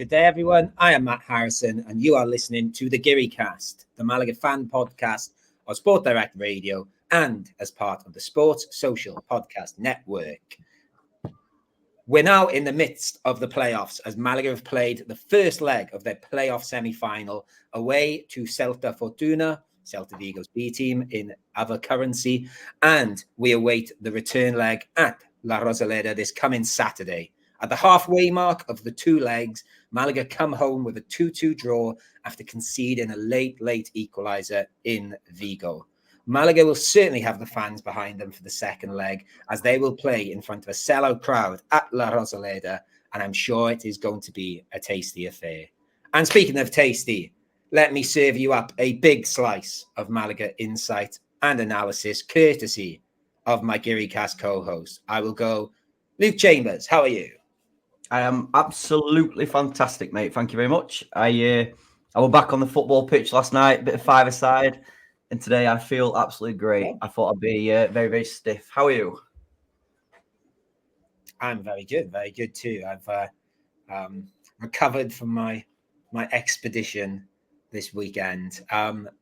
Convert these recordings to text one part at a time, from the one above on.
Good day, everyone. I am Matt Harrison, and you are listening to the Geary Cast, the Malaga fan podcast on Sport Direct Radio, and as part of the Sports Social Podcast Network. We're now in the midst of the playoffs as Malaga have played the first leg of their playoff semi-final away to Celta Fortuna, Celta Vigo's B team in other currency, and we await the return leg at La Rosaleda this coming Saturday. At the halfway mark of the two legs, Malaga come home with a 2-2 draw after conceding a late equaliser in Vigo. Malaga will certainly have the fans behind them for the second leg, as they will play in front of a sellout crowd at La Rosaleda, and I'm sure it is going to be a tasty affair. And speaking of tasty, let me serve you up a big slice of Malaga insight and analysis, courtesy of my Geary Cast co-host. I will go, Luke Chambers, how are you? I am absolutely fantastic, mate. Thank you very much. I was back on the football pitch last night, bit of five-a-side, and today I feel absolutely great. I thought I'd be very, very stiff. How are you? I'm very good too. I've recovered from my expedition this weekend.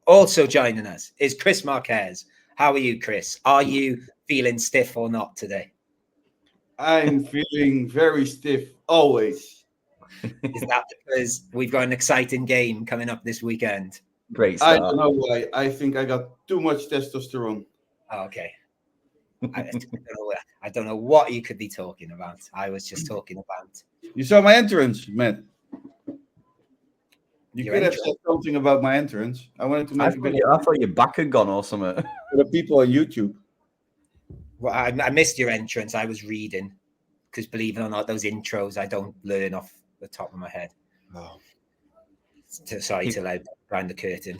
Also joining us is Chris Marquez. How are you, Chris? Are you feeling stiff or not today? I'm feeling very stiff always. Is that because we've got an exciting game coming up this weekend? Great start. I don't know why. I think I got too much testosterone. Oh, okay. I don't know what you could be talking about. I was just talking about. You saw my entrance, Matt. You Your could have entrance? said something about my entrance. I wanted to make a bit I thought your back had gone or something. for the people on YouTube. Well, I missed your entrance. I was reading because, believe it or not, those intros I don't learn off the top of my head. Oh. Sorry to let behind the curtain.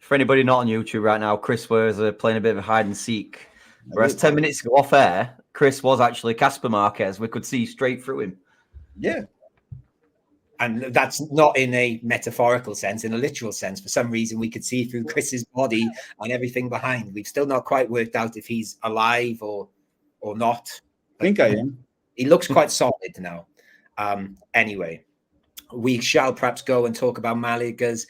For anybody not on YouTube right now, Chris was playing a bit of a hide and seek. Whereas 10 minutes ago off air, Chris was actually Casper Marquez. We could see straight through him. Yeah. And that's not in a metaphorical sense, in a literal sense. For some reason, we could see through Chris's body and everything behind. We've still not quite worked out if he's alive or not. I think I am. He looks quite solid now. Anyway, we shall perhaps go and talk about Malaga's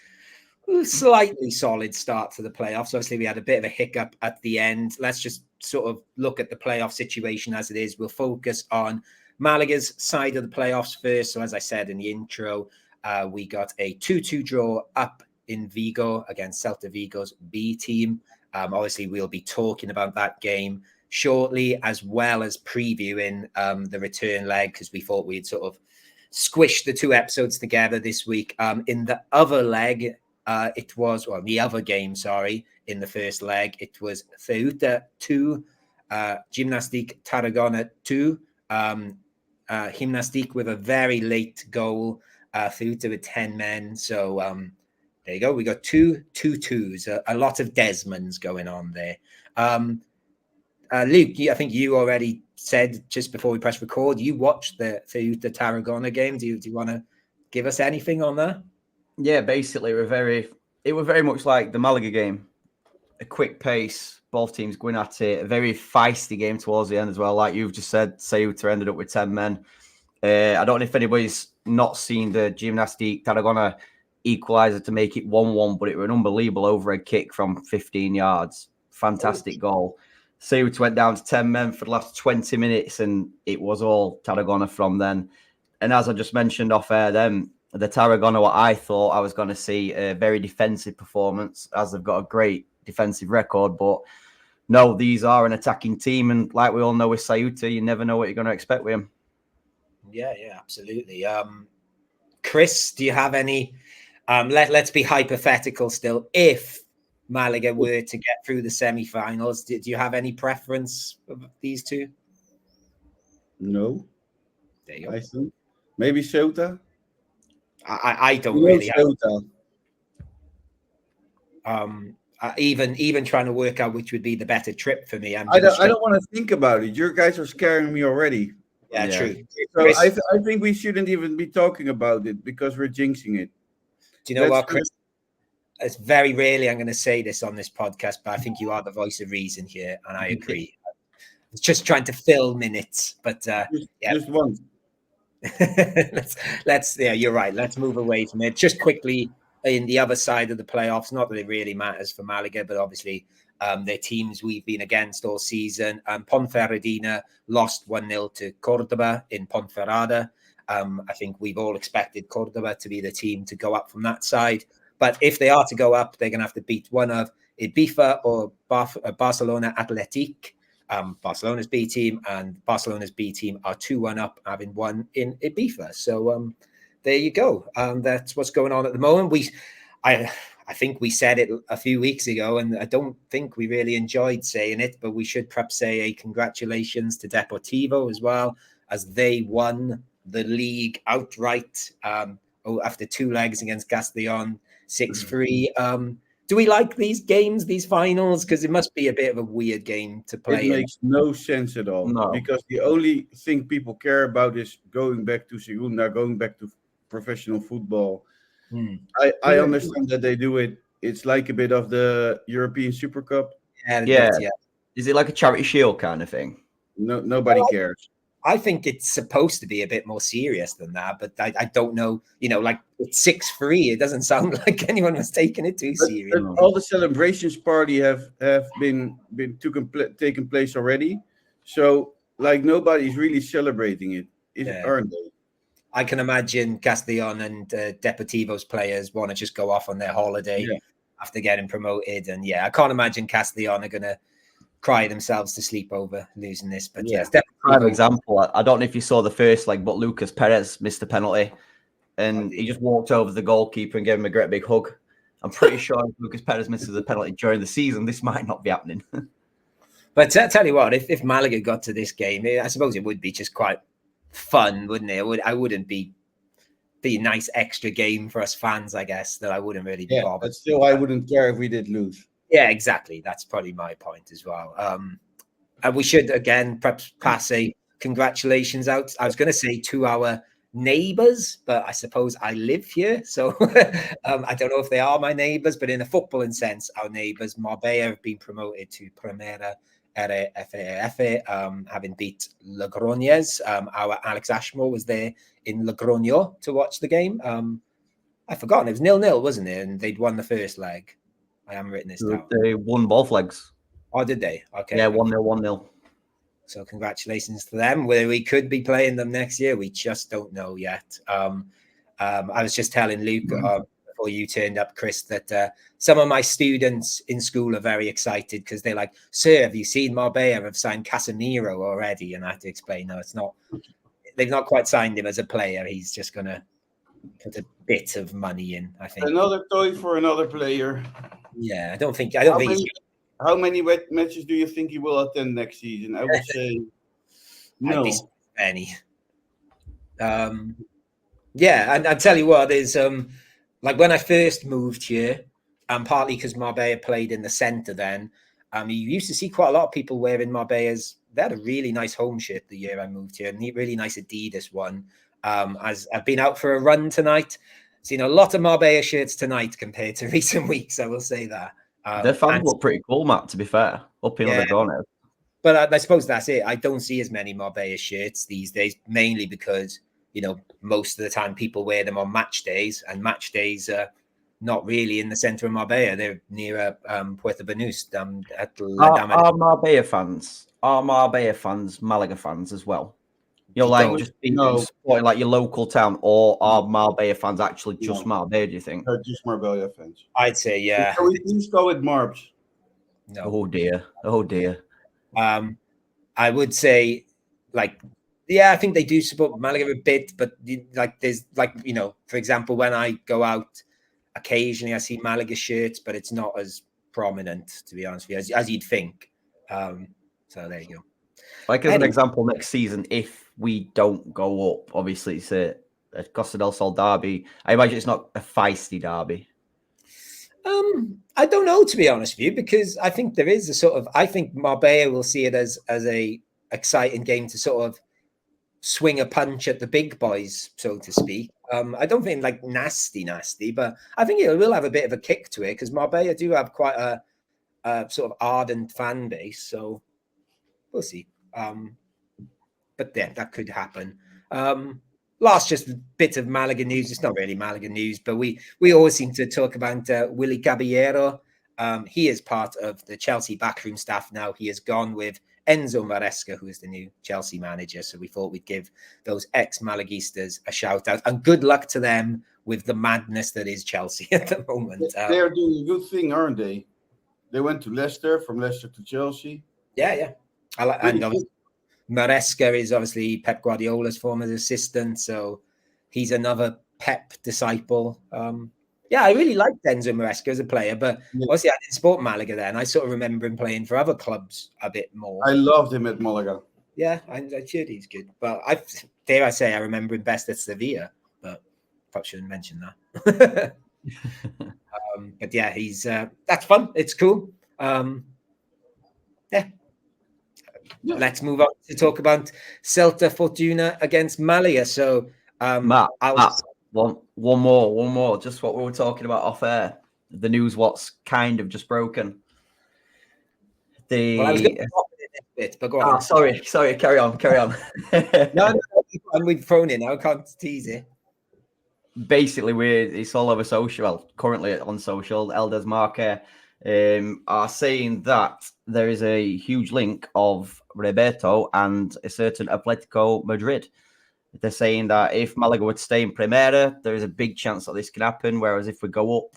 slightly solid start to the playoffs. Obviously, we had a bit of a hiccup at the end. Let's just sort of look at the playoff situation as it is. We'll focus on Malaga's side of the playoffs first. So as I said in the intro, we got a 2-2 draw up in Vigo against Celta Vigo's B team. Obviously, we'll be talking about that game shortly, as well as previewing the return leg, because we thought we'd sort of squish the two episodes together this week. In the other leg, the other game, in the first leg, it was Ceuta 2, Gimnastic Tarragona 2. Gimnastic with a very late goal, Ceuta with 10 men. So there you go. We got two 2-2s, a lot of Desmonds going on there. Luke, I think you already said just before we press record, you watched the Ceuta Tarragona game. Do you want to give us anything on that? Yeah, basically, it was very much like the Malaga game. A quick pace, both teams going at it. A very feisty game towards the end as well. Like you've just said, Ceuta ended up with 10 men. I don't know if anybody's not seen the Gimnastic Tarragona equaliser to make it 1-1, but it was an unbelievable overhead kick from 15 yards. Fantastic goal. Ceuta went down to 10 men for the last 20 minutes, and it was all Tarragona from then. And as I just mentioned off air, then the Tarragona, what I thought I was going to see a very defensive performance, as they've got a great defensive record, but no, these are an attacking team, and like we all know with Ceuta, you never know what you're going to expect with him. Yeah, absolutely. Chris, do you have any? Let's be hypothetical still. If Malaga were to get through the semi-finals, do you have any preference of these two? No. There you go. I think maybe Celta. I don't really have. Celta. Even trying to work out which would be the better trip for me. I don't want to think about it. You guys are scaring me already. Yeah, true. So Chris, I think we shouldn't even be talking about it because we're jinxing it. do you know what, Chris? It's very rarely I'm going to say this on this podcast, but I think you are the voice of reason here, and I agree. It's just trying to fill minutes, but Just once. Yeah, you're right. Let's move away from it. Just quickly, in the other side of the playoffs, not that it really matters for Malaga, but obviously they're teams we've been against all season. Ponferradina lost 1-0 to Cordoba in Ponferrada. I think we've all expected Cordoba to be the team to go up from that side. But if they are to go up, they're going to have to beat one of Ibiza or Barcelona Athletic. Barcelona's B team and Barcelona's B team are 2-1 up, having won in Ibiza. So there you go. That's what's going on at the moment. I think we said it a few weeks ago, and I don't think we really enjoyed saying it, but we should perhaps say a congratulations to Deportivo as well, as they won the league outright after 2 legs against Castellón, 6-3. Do we like these games, these finals? Because it must be a bit of a weird game to play. It makes no sense at all. No. Because the only thing people care about is going back to Segunda, going back to professional football. I understand that they do it. It's like a bit of the European Super Cup. Yeah. Is it like a charity shield kind of thing? No, nobody cares. I think it's supposed to be a bit more serious than that, but I don't know. Like it's 6-3. It doesn't sound like anyone was taking it too serious. But all the celebrations party have been taken place already, so like nobody's really celebrating it, aren't they? I can imagine Castellón and Deportivo's players want to just go off on their holiday after getting promoted, and I can't imagine Castellón are going to cry themselves to sleep over losing this. But yes, prime example. I don't know if you saw the first leg, but Lucas Perez missed a penalty, and he just walked over the goalkeeper and gave him a great big hug. I'm pretty sure if Lucas Perez misses a penalty during the season, this might not be happening. But tell you what, if Malaga got to this game, I suppose it would be just quite fun, wouldn't it? I wouldn't be a nice extra game for us fans, I guess, that I wouldn't really be bothered. But still, I wouldn't care if we did lose. Yeah, exactly. That's probably my point as well. And we should, again, perhaps pass a congratulations out. I was going to say to our neighbours, but I suppose I live here. So I don't know if they are my neighbours, but in a footballing sense, our neighbours, Marbella, have been promoted to Primera RFF, having beat Logroñez. Our Alex Ashmore was there in Logroño to watch the game. I've forgotten. It was 0-0, wasn't it? And they'd won the first leg. I haven't written this down. They won both legs. Oh, did they? Okay. Yeah, 1-0, 1-0. So congratulations to them. Whether we could be playing them next year, we just don't know yet. I was just telling Luke before you turned up, Chris, that some of my students in school are very excited because they're like, "Sir, have you seen Marbella have signed Casemiro already?" And I had to explain, no, it's not. They've not quite signed him as a player. He's just going to put a bit of money in, I think. Another toy for another player. Yeah, I don't think. How many matches do you think he will attend next season? I would say no. Any. Yeah, and I tell you what, there's like when I first moved here, partly because Marbella played in the centre then, you used to see quite a lot of people wearing Marbella's. They had a really nice home shirt the year I moved here, and really nice Adidas one. As I've been out for a run tonight, seen a lot of Marbella shirts tonight compared to recent weeks, I will say that. Their fans look pretty cool, Matt, to be fair, up in Logroño. But I suppose that's it. I don't see as many Marbella shirts these days, mainly because, most of the time people wear them on match days, and match days are not really in the centre of Marbella. They're near Puerto Banús. Are Marbella fans Malaga fans as well? Supporting like your local town, or are Marbella fans actually just Marbella, do you think? They're just Marbella fans. I'd say, yeah. So we please go with Marbs. No. Oh dear. I would say, I think they do support Malaga a bit, but there's for example, when I go out, occasionally I see Malaga shirts, but it's not as prominent, to be honest with you, as you'd think. So there you go. Like as an example, next season, if we don't go up, obviously it's a Costa del Sol derby. I imagine it's not a feisty derby. I don't know, to be honest with you, because I think there is I think Marbella will see it as a exciting game to sort of swing a punch at the big boys, so to speak. I don't think nasty, but I think it will have a bit of a kick to it because Marbella do have quite a sort of ardent fan base. So we'll see. But yeah, that could happen. last just bit of Malaga news. It's not really Malaga news, but we always seem to talk about Willy Caballero. He is part of the Chelsea backroom staff now. He has gone with Enzo Maresca, who is the new Chelsea manager. So we thought we'd give those ex-Malaguistas a shout out, and good luck to them with the madness that is Chelsea at the moment. They are doing a good thing, aren't they? They went to Leicester, from Leicester to Chelsea. Yeah. And Maresca is obviously Pep Guardiola's former assistant, so he's another Pep disciple. I really liked Enzo Maresca as a player, but obviously I didn't support Malaga then. I sort of remember him playing for other clubs a bit more. I loved him at Malaga. Yeah, I'm sure he's good. But dare I say, I remember him best at Sevilla, but probably shouldn't mention that. But yeah, he's that's fun. It's cool. Let's move on to talk about Celta Fortuna against Malaga. So, Matt, one more. Just what we were talking about off air. The news, what's kind of just broken. I was going to drop it in a bit, but go on. Sorry. Carry on. No, we've thrown it now. I can't tease it. Basically, it's all over social. Well, currently on social, Elders Marque are saying that there is a huge link of Roberto and a certain Atletico Madrid. They're saying that if Malaga would stay in Primera, there is a big chance that this can happen. Whereas if we go up,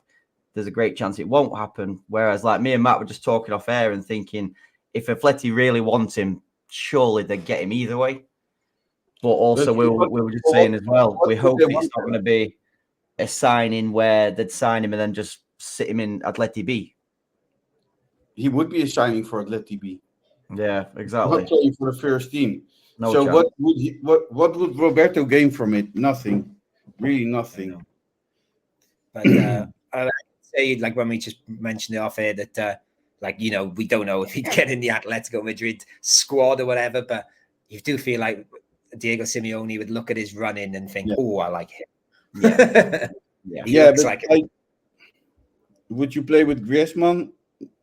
there's a great chance it won't happen. Whereas like me and Matt were just talking off air and thinking, if Atleti really wants him, surely they'd get him either way. But also we were just saying as well, we hope it's not going to be a signing where they'd sign him and then just sit him in Atleti B. He would be a signing for Atleti B. Yeah, exactly. Not playing for the first team. No so chance. what would Roberto gain from it? Nothing. Really nothing. But I say, like when we just mentioned it off air, that we don't know if he'd get in the Atletico Madrid squad or whatever, but you do feel like Diego Simeone would look at his running and think, "Oh, I like him." Would you play with Griezmann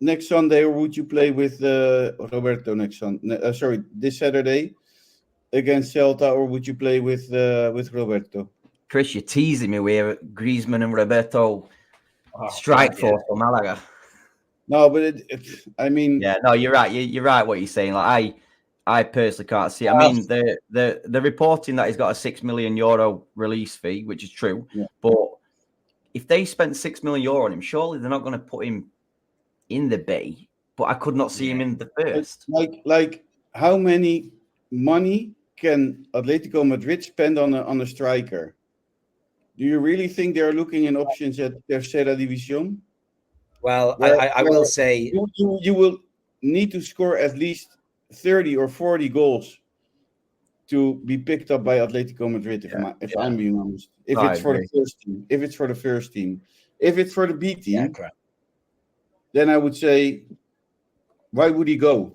next Sunday, or would you play with Roberto this Saturday against Celta, or would you play with Roberto? Chris, you're teasing me with Griezmann and Roberto strike force for Malaga. No, but you're right. You're right. What you're saying, like I personally can't see. I mean, the reporting that he's got a €6 million release fee, which is true. Yeah. But if they spent €6 million on him, surely they're not going to put him in the B. But I could not see him in the first. Like how many money can Atletico Madrid spend on a striker? Do you really think they are looking in options at Tercera División? Well, I will say you will need to score at least 30 or 40 goals to be picked up by Atletico Madrid. If I'm being honest, if it's for the first team, if it's for the B team, then I would say, why would he go?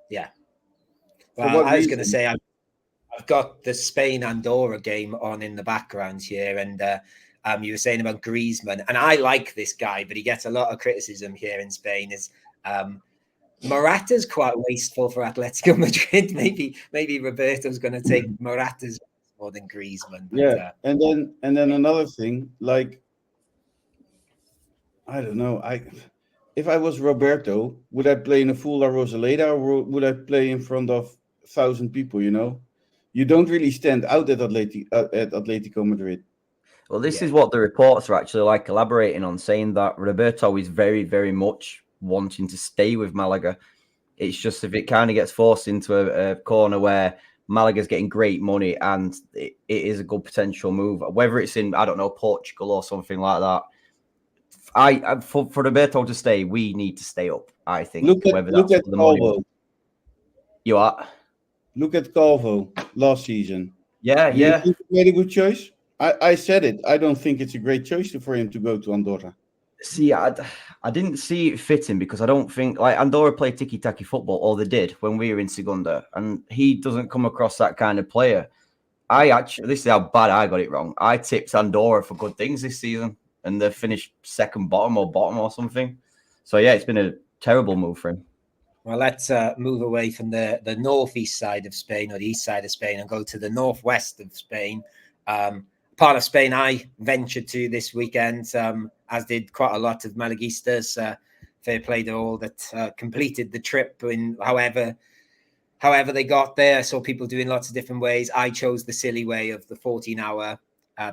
Yeah. Well, I was going to say I've got the Spain-Andorra game on in the background here, and you were saying about Griezmann, and I like this guy, but he gets a lot of criticism here in Spain. Is Morata's quite wasteful for Atletico Madrid? Maybe Roberto's going to take Morata's more than Griezmann. But, and then another thing, like I don't know, if I was Roberto, would I play in a full La Rosaleda, or would I play in front of 1,000 people? You don't really stand out at Atletico Madrid. Well, this is what the reports are actually elaborating on, saying that Roberto is very, very much wanting to stay with Malaga. It's just if it kind of gets forced into a corner where Malaga's getting great money and it is a good potential move, whether it's in, I don't know, Portugal or something like that. For Roberto to stay, we need to stay up, I think. Look at Calvo. You are? Look at Calvo last season. Yeah. You think he made a good choice? I said it. I don't think it's a great choice for him to go to Andorra. See, I didn't see it fitting because I don't think Andorra play tiki-taka football, or they did when we were in Segunda, and he doesn't come across that kind of player. This is how bad I got it wrong. I tipped Andorra for good things this season, and they finished second bottom or something. So yeah, it's been a terrible move for him. Well, let's move away from the northeast side of Spain, or the east side of Spain, and go to the northwest of Spain. Part of Spain I ventured to this weekend, as did quite a lot of Malaguistas. Fair play to all that completed the trip in however they got there. I saw people doing lots of different ways. I chose the silly way of the 14-hour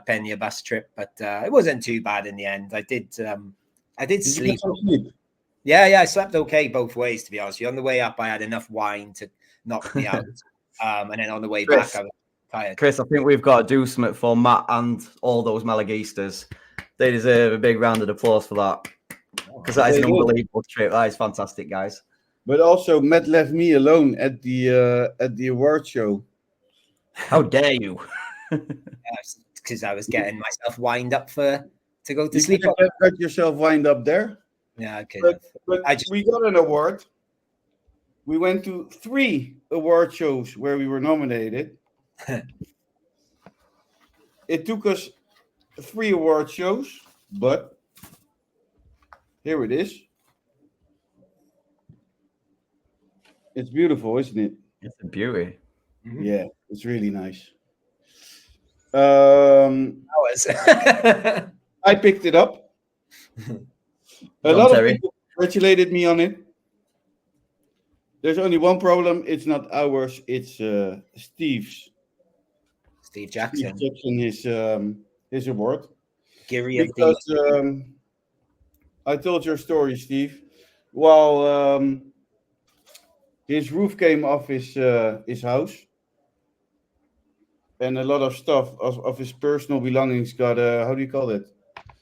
Peña bus trip, but it wasn't too bad in the end. I did sleep. Yeah, I slept okay both ways, to be honest with you. On the way up, I had enough wine to knock me out. And then on the way back, I was tired. Chris, I think we've got to do something for Matt and all those Malaguistas. They deserve a big round of applause for that. Because that is an unbelievable trip. That is fantastic, guys. But also, Matt left me alone at the award show. How dare you? Because I was getting myself wind up to go to You sleep. could have got yourself wind up there. Yeah, I could But, have. but we got an award. We went to 3 award shows where we were nominated. It took us 3 award shows, but here it is. It's beautiful, isn't it? It's a beauty. Mhm. Yeah, it's really nice. I picked it up. A lot of people congratulated me on it. There's only one problem. It's not ours. It's Steve's. Steve Jackson. Steve Jackson, his award. Gary of Because the... I told your story, Steve. While his roof came off his house, and a lot of stuff of his personal belongings got how do you call it?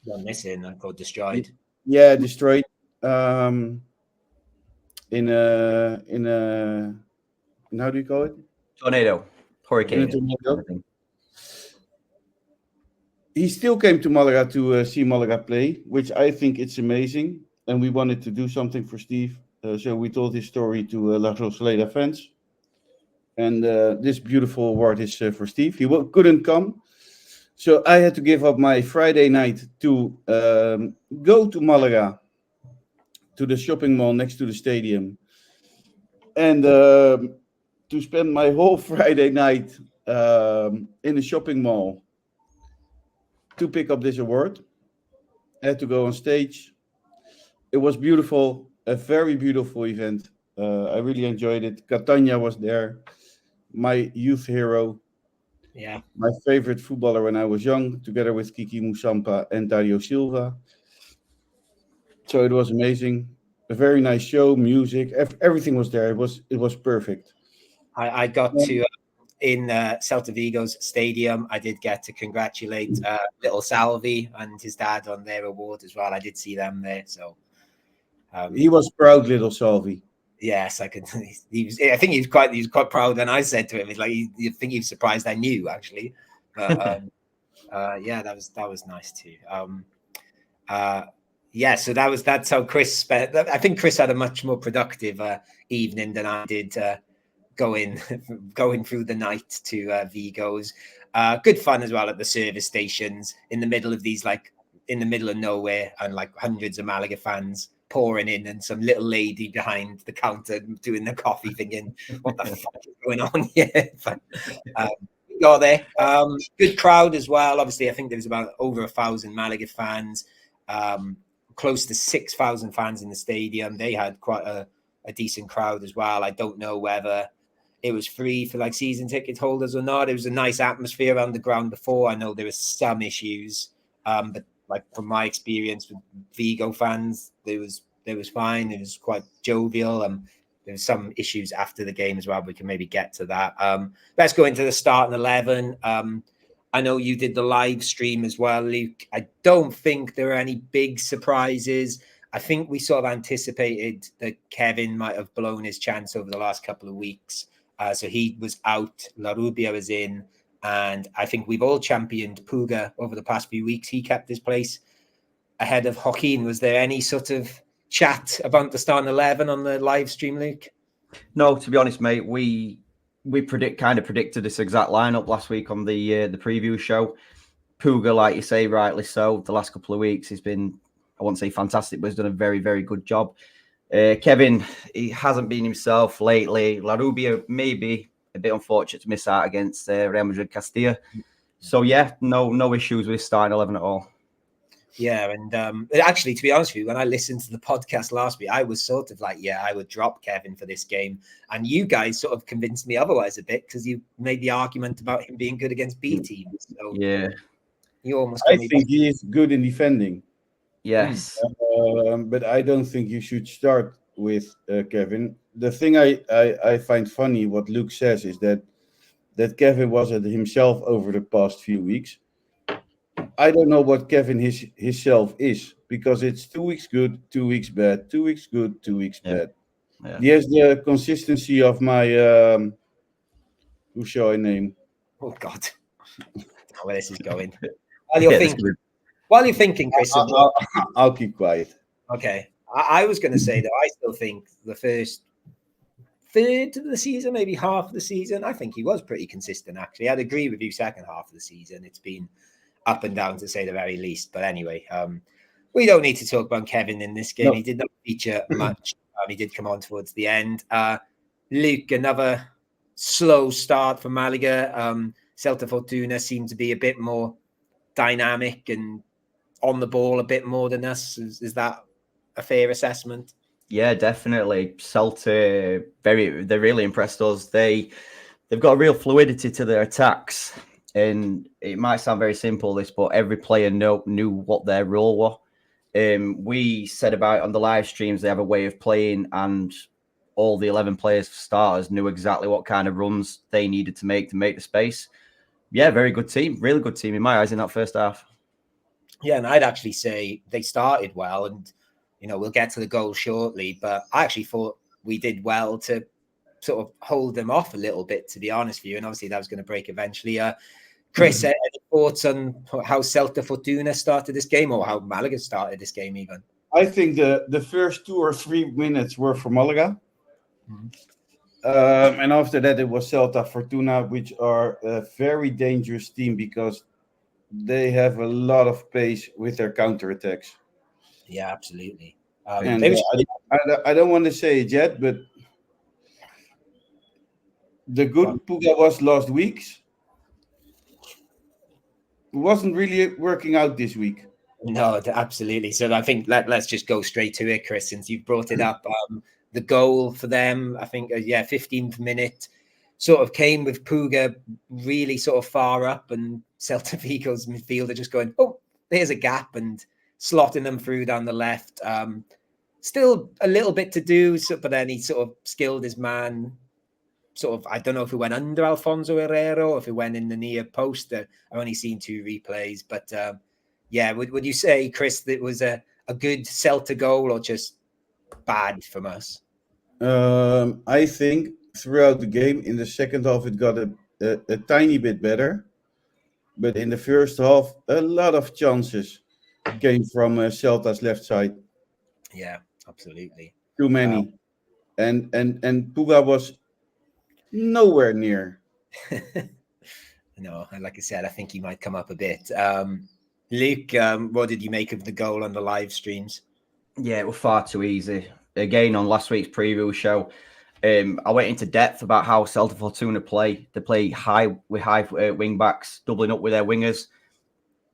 Gone missing and got destroyed. Yeah, destroyed. In how do you call it? Tornado. Hurricane. Tornado. He still came to Malaga to see Malaga play, which I think it's amazing. And we wanted to do something for Steve. So we told his story to La Rosaleda fans. And this beautiful award is for Steve. He couldn't come. So I had to give up my Friday night to go to Malaga, to the shopping mall next to the stadium. And to spend my whole Friday night in the shopping mall to pick up this award. I had to go on stage. It was beautiful, a very beautiful event. I really enjoyed it. Catania was there, my youth hero. Yeah. My favorite footballer when I was young, together with Kiki Musampa and Dario Silva. So it was amazing. A very nice show, music, everything was there. It was perfect. I got to in Celta Vigo's stadium. I did get to congratulate little Salvi and his dad on their award as well. I did see them there, so he was proud, little Salvi. Yes, I could. I think he was quite proud. And I said to him, "It's like you think he was surprised I knew actually." But yeah, that was nice too. Yeah, so that's how Chris spent. I think Chris had a much more productive evening than I did going through the night to Vigo's. Good fun as well at the service stations in the middle of these, like in the middle of nowhere, and like hundreds of Malaga fans pouring in, and some little lady behind the counter doing the coffee, thinking, "What the fuck is going on here?" But, got there. Good crowd as well. Obviously, I think there was about over 1,000 Malaga fans. Close to 6,000 fans in the stadium. They had quite a decent crowd as well. I don't know whether it was free for like season ticket holders or not. It was a nice atmosphere around the ground before. I know there was some issues, but like from my experience with Vigo fans, there was fine. It was quite jovial. There was some issues after the game as well. We can maybe get to that. Let's go into the starting 11. I know you did the live stream as well, Luke. I don't think there are any big surprises. I think we sort of anticipated that Kevin might have blown his chance over the last couple of weeks. So he was out, La Rubia was in, and I think we've all championed Puga over the past few weeks. He kept his place ahead of Joaquin. Was there any sort of chat about the starting 11 on the live stream, Luke? No, to be honest, mate, we predicted this exact lineup last week on the preview show. Puga, like you say, rightly so. The last couple of weeks, he's been, I won't say fantastic, but he's done a very, very good job. Kevin, he hasn't been himself lately. La Rubia maybe a bit unfortunate to miss out against Real Madrid Castilla. So yeah, no issues with starting 11 at all. Yeah, and actually, to be honest with you, when I listened to the podcast last week, I was sort of like, yeah, I would drop Kevin for this game, and you guys sort of convinced me otherwise a bit because you made the argument about him being good against B teams. So yeah, you almost I got me think back. he is good in defending. yes, But I don't think you should start with Kevin. The thing I find funny, what Luke says, is that Kevin was at himself over the past few weeks. I don't know what Kevin himself is, because it's 2 weeks good, 2 weeks bad, 2 weeks good, 2 weeks bad. Yeah. He has the consistency of my who shall I name? Oh God, where this is going. While you're thinking, Chris. I'll keep quiet. Okay, I was going to say that I still think the first third of the season, maybe half of the season, I think he was pretty consistent. Actually, I'd agree with you. Second half of the season, it's been up and down to say the very least. But anyway, we don't need to talk about Kevin in this game. No. He did not feature much. He did come on towards the end. Luke, another slow start for Malaga. Celta Fortuna seemed to be a bit more dynamic and on the ball a bit more than us. Is that a fair assessment? Yeah, definitely. Celta, they really impressed us. They've got a real fluidity to their attacks. And it might sound very simple, this, but every player knew what their role was. We said about on the live streams, they have a way of playing, and all the 11 players starters knew exactly what kind of runs they needed to make the space. Yeah, very good team. Really good team in my eyes in that first half. Yeah, and I'd actually say they started well, and we'll get to the goal shortly, but I actually thought we did well to sort of hold them off a little bit, to be honest with you. And obviously that was going to break eventually. Chris, any thoughts on how Celta Fortuna started this game, or how Malaga started this game even? I think the first 2 or 3 minutes were for Malaga. And after that, it was Celta Fortuna, which are a very dangerous team because they have a lot of pace with their counterattacks. Yeah, absolutely. And I don't want to say it yet, but the good Puga was last week wasn't really working out this week. No, absolutely. So I think let's just go straight to it, Chris, since you've brought it up. The goal for them, I think, 15th minute, sort of came with Puga really sort of far up, and Celta Vigo's midfielder just going, oh, there's a gap, and slotting them through down the left. Still a little bit to do, but then he sort of skilled his man. Sort of, I don't know if it went under Alfonso Herrero or if it went in the near post. I've only seen 2 replays, but yeah, would you say, Chris, that it was a good Celta goal or just bad from us? I think throughout the game, in the second half, it got a tiny bit better. But in the first half, a lot of chances came from Celta's left side. Yeah, absolutely. Too many. And Puga was nowhere near. No, and like I said, I think he might come up a bit. Luke, what did you make of the goal on the live streams? Yeah, it was far too easy. Again, on last week's preview show, I went into depth about how Celta Fortuna play. They play high wing backs, doubling up with their wingers.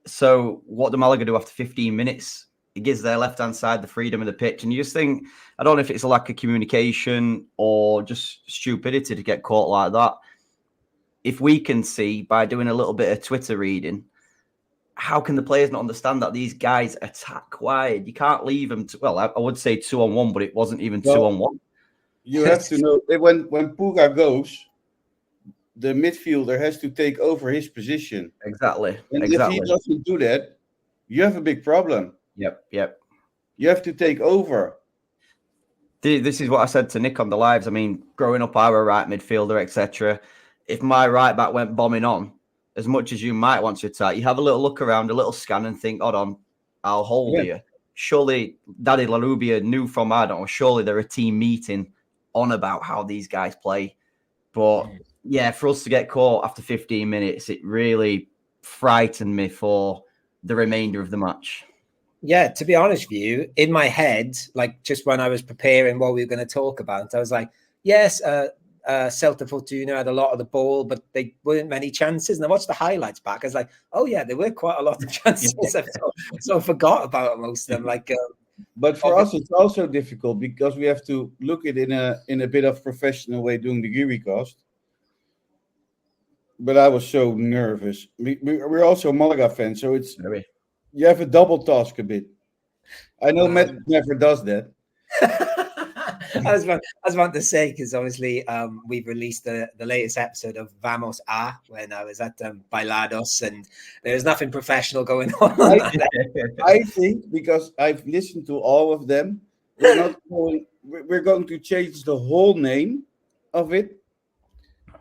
So what do Malaga do after 15 minutes? It gives their left-hand side the freedom of the pitch. And you just think, I don't know if it's a lack of communication or just stupidity to get caught like that. If we can see by doing a little bit of Twitter reading, how can the players not understand that these guys attack wide? You can't leave them I would say 2-on-1, but it wasn't even 2-on-1. You have to know when Puga goes, the midfielder has to take over his position. Exactly. And if he doesn't do that, you have a big problem. Yep. You have to take over. This is what I said to Nick on the lives. I mean, growing up, I were a right midfielder, etc. If my right back went bombing on, as much as you might want to attack, you have a little look around, a little scan, and think, hold on, I'll hold you. Surely Daddy La Rubia knew from, I don't know, surely they're a team meeting on about how these guys play. But yeah, for us to get caught after 15 minutes, it really frightened me for the remainder of the match. Yeah, to be honest with you, in my head, like just when I was preparing what we were going to talk about, I was like, yes, Celta Fortuna had a lot of the ball, but they weren't many chances. And I watched the highlights back. I was like, oh yeah, there were quite a lot of chances. so I forgot about most of them. Like, But for us, it's also difficult because we have to look at it in a bit of professional way doing the Geary cast. But I was so nervous. We're also Malaga fans, so it's you have a double task a bit. I know Matt never does that. I was about to say, because obviously we've released the latest episode of Vamos A when I was at Bailados, and there was nothing professional going on. I think because I've listened to all of them, we're going to change the whole name of it.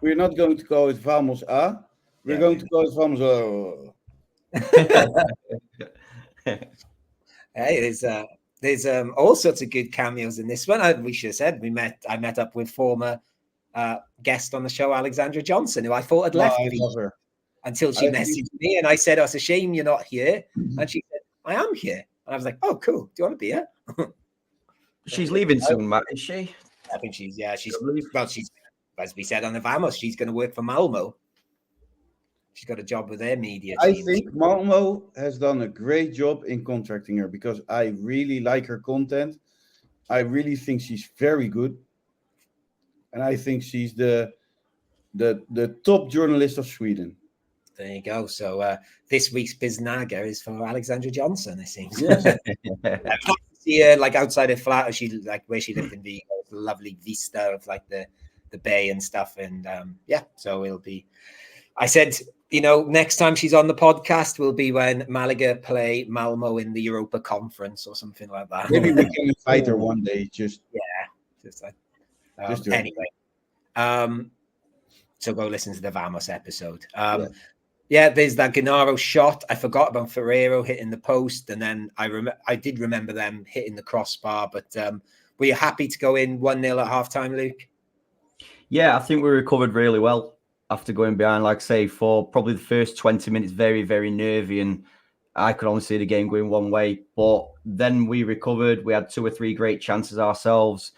We're not going to call it Vamos A. We're going to call it Vamos A. Hey, there's all sorts of good cameos in this one. We should have said I met up with former guest on the show, Alexandra Johnson, who I thought had left until she messaged me, and I said, "Oh, it's a shame you're not here." And she said, "I am here," and I was like, "Oh, cool. Do you want to be here?" She's leaving soon, Matt, is she? I think she's as we said on the Vamos, she's going to work for Malmo. She's got a job with their media team. I think Malmo has done a great job in contracting her because I really like her content. I really think she's very good. And I think she's the top journalist of Sweden. There you go. So this week's Biznaga is for Alexandra Johnson, it seems. Yes. I see her like outside her flat, where she lived in Vigo, lovely vista of like the bay and stuff. And so it'll be. I said, next time she's on the podcast will be when Malaga play Malmo in the Europa Conference or something like that. Maybe we can invite her one day. Anyway. So go listen to the Vamos episode. There's that Gennaro shot. I forgot about Ferrero hitting the post, and then I did remember them hitting the crossbar. But were you happy to go in 1-0 at halftime, Luke? Yeah, I think we recovered really well after going behind, like I say, for probably the first 20 minutes, very, very nervy, and I could only see the game going one way. But then we recovered. We had 2 or 3 great chances ourselves.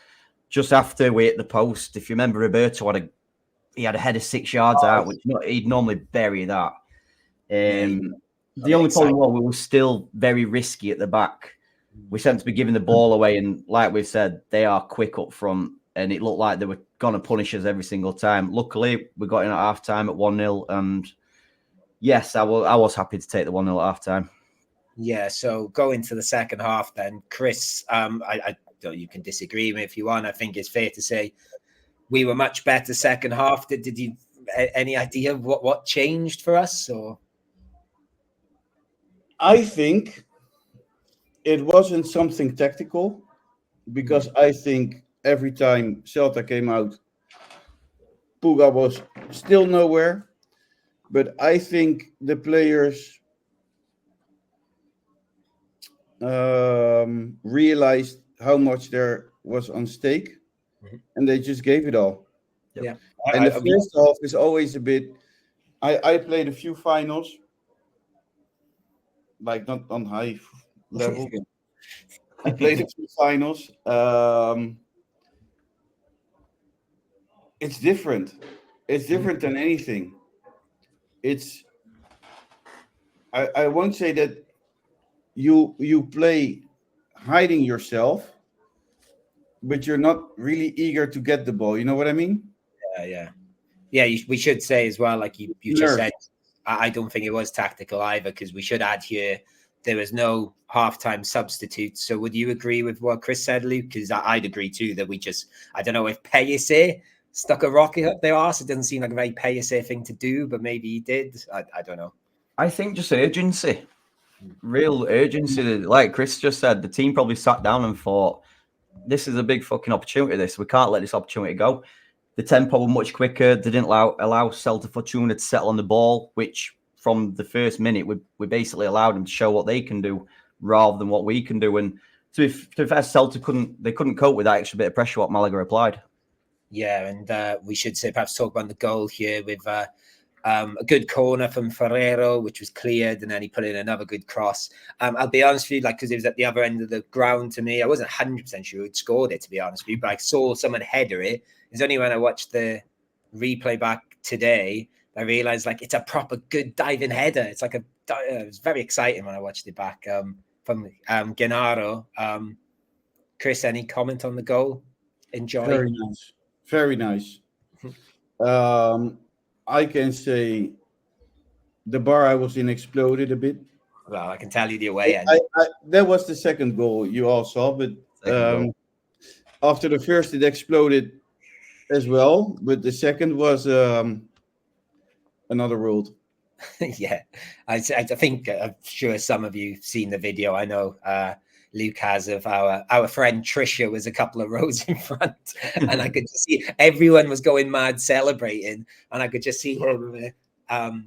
Just after we hit the post, if you remember, Roberto had a header 6 yards out, which he'd normally bury that. The only problem was we were still very risky at the back. We seemed to be giving the ball away, and like we've said, they are quick up front, and it looked like they were going to punish us every single time. Luckily, we got in at half-time at 1-0, and yes, I was happy to take the 1-0 at half-time. Yeah, so go into the second half then. Chris, you can disagree with me if you want. I think it's fair to say we were much better second half. Did you any idea what changed for us? Or I think it wasn't something tactical because I think every time Celta came out, Puga was still nowhere. But I think the players realized how much there was on stake, and they just gave it all. Yeah. And the first half is always a bit. I played a few finals, like not on high level. I played a few finals. It's different. It's different than anything. It's. I won't say that you play hiding yourself, but you're not really eager to get the ball. You know what I mean? Yeah. We should say as well, like you just said, I don't think it was tactical either, because we should add here there was no halftime substitutes. So would you agree with what Chris said, Luke? Because I'd agree too that I don't know if Pellicer stuck a rocket up their arse. It doesn't seem like a very Pellicer thing to do, but maybe he did. I don't know. I think just urgency. Real urgency. Like Chris just said, the team probably sat down and thought, this is a big fucking opportunity. We can't let this opportunity go. The tempo was much quicker. They didn't allow Celta Fortuna to settle on the ball, which from the first minute, we basically allowed them to show what they can do rather than what we can do. And to be fair, Celta couldn't cope with that extra bit of pressure what Malaga applied. Yeah, and we should say perhaps talk about the goal here with A good corner from Ferrero, which was cleared, and then he put in another good cross. I'll be honest with you, like, because it was at the other end of the ground to me, I wasn't 100% sure who'd scored it, to be honest with you, but I saw someone header it. It's only when I watched the replay back today I realized, like, it's a proper good diving header. It's like it was very exciting when I watched it back from Gennaro. Chris, any comment on the goal? Enjoy. Very nice. Very nice. I can say the bar I was in exploded a bit. Well, I can tell you the away end. That was the second goal you all saw, but after the first, it exploded as well. But the second was another world. Yeah, I think I'm sure some of you seen the video. I know Luke has of our friend Trisha was a couple of rows in front, and I could just see everyone was going mad celebrating, and I could just see her with her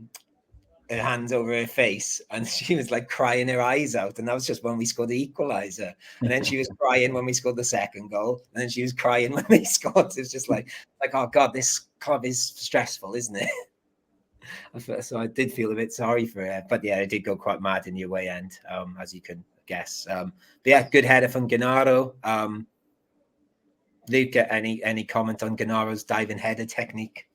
hands over her face, and she was like crying her eyes out. And that was just when we scored the equalizer, and then she was crying when we scored the second goal, and then she was crying when they scored. It was just like oh god, this club is stressful, isn't it? So I did feel a bit sorry for her, but yeah, it did go quite mad in the away end, as you can guess. But yeah, good header from Gennaro. Luke, any comment on Gennaro's diving header technique?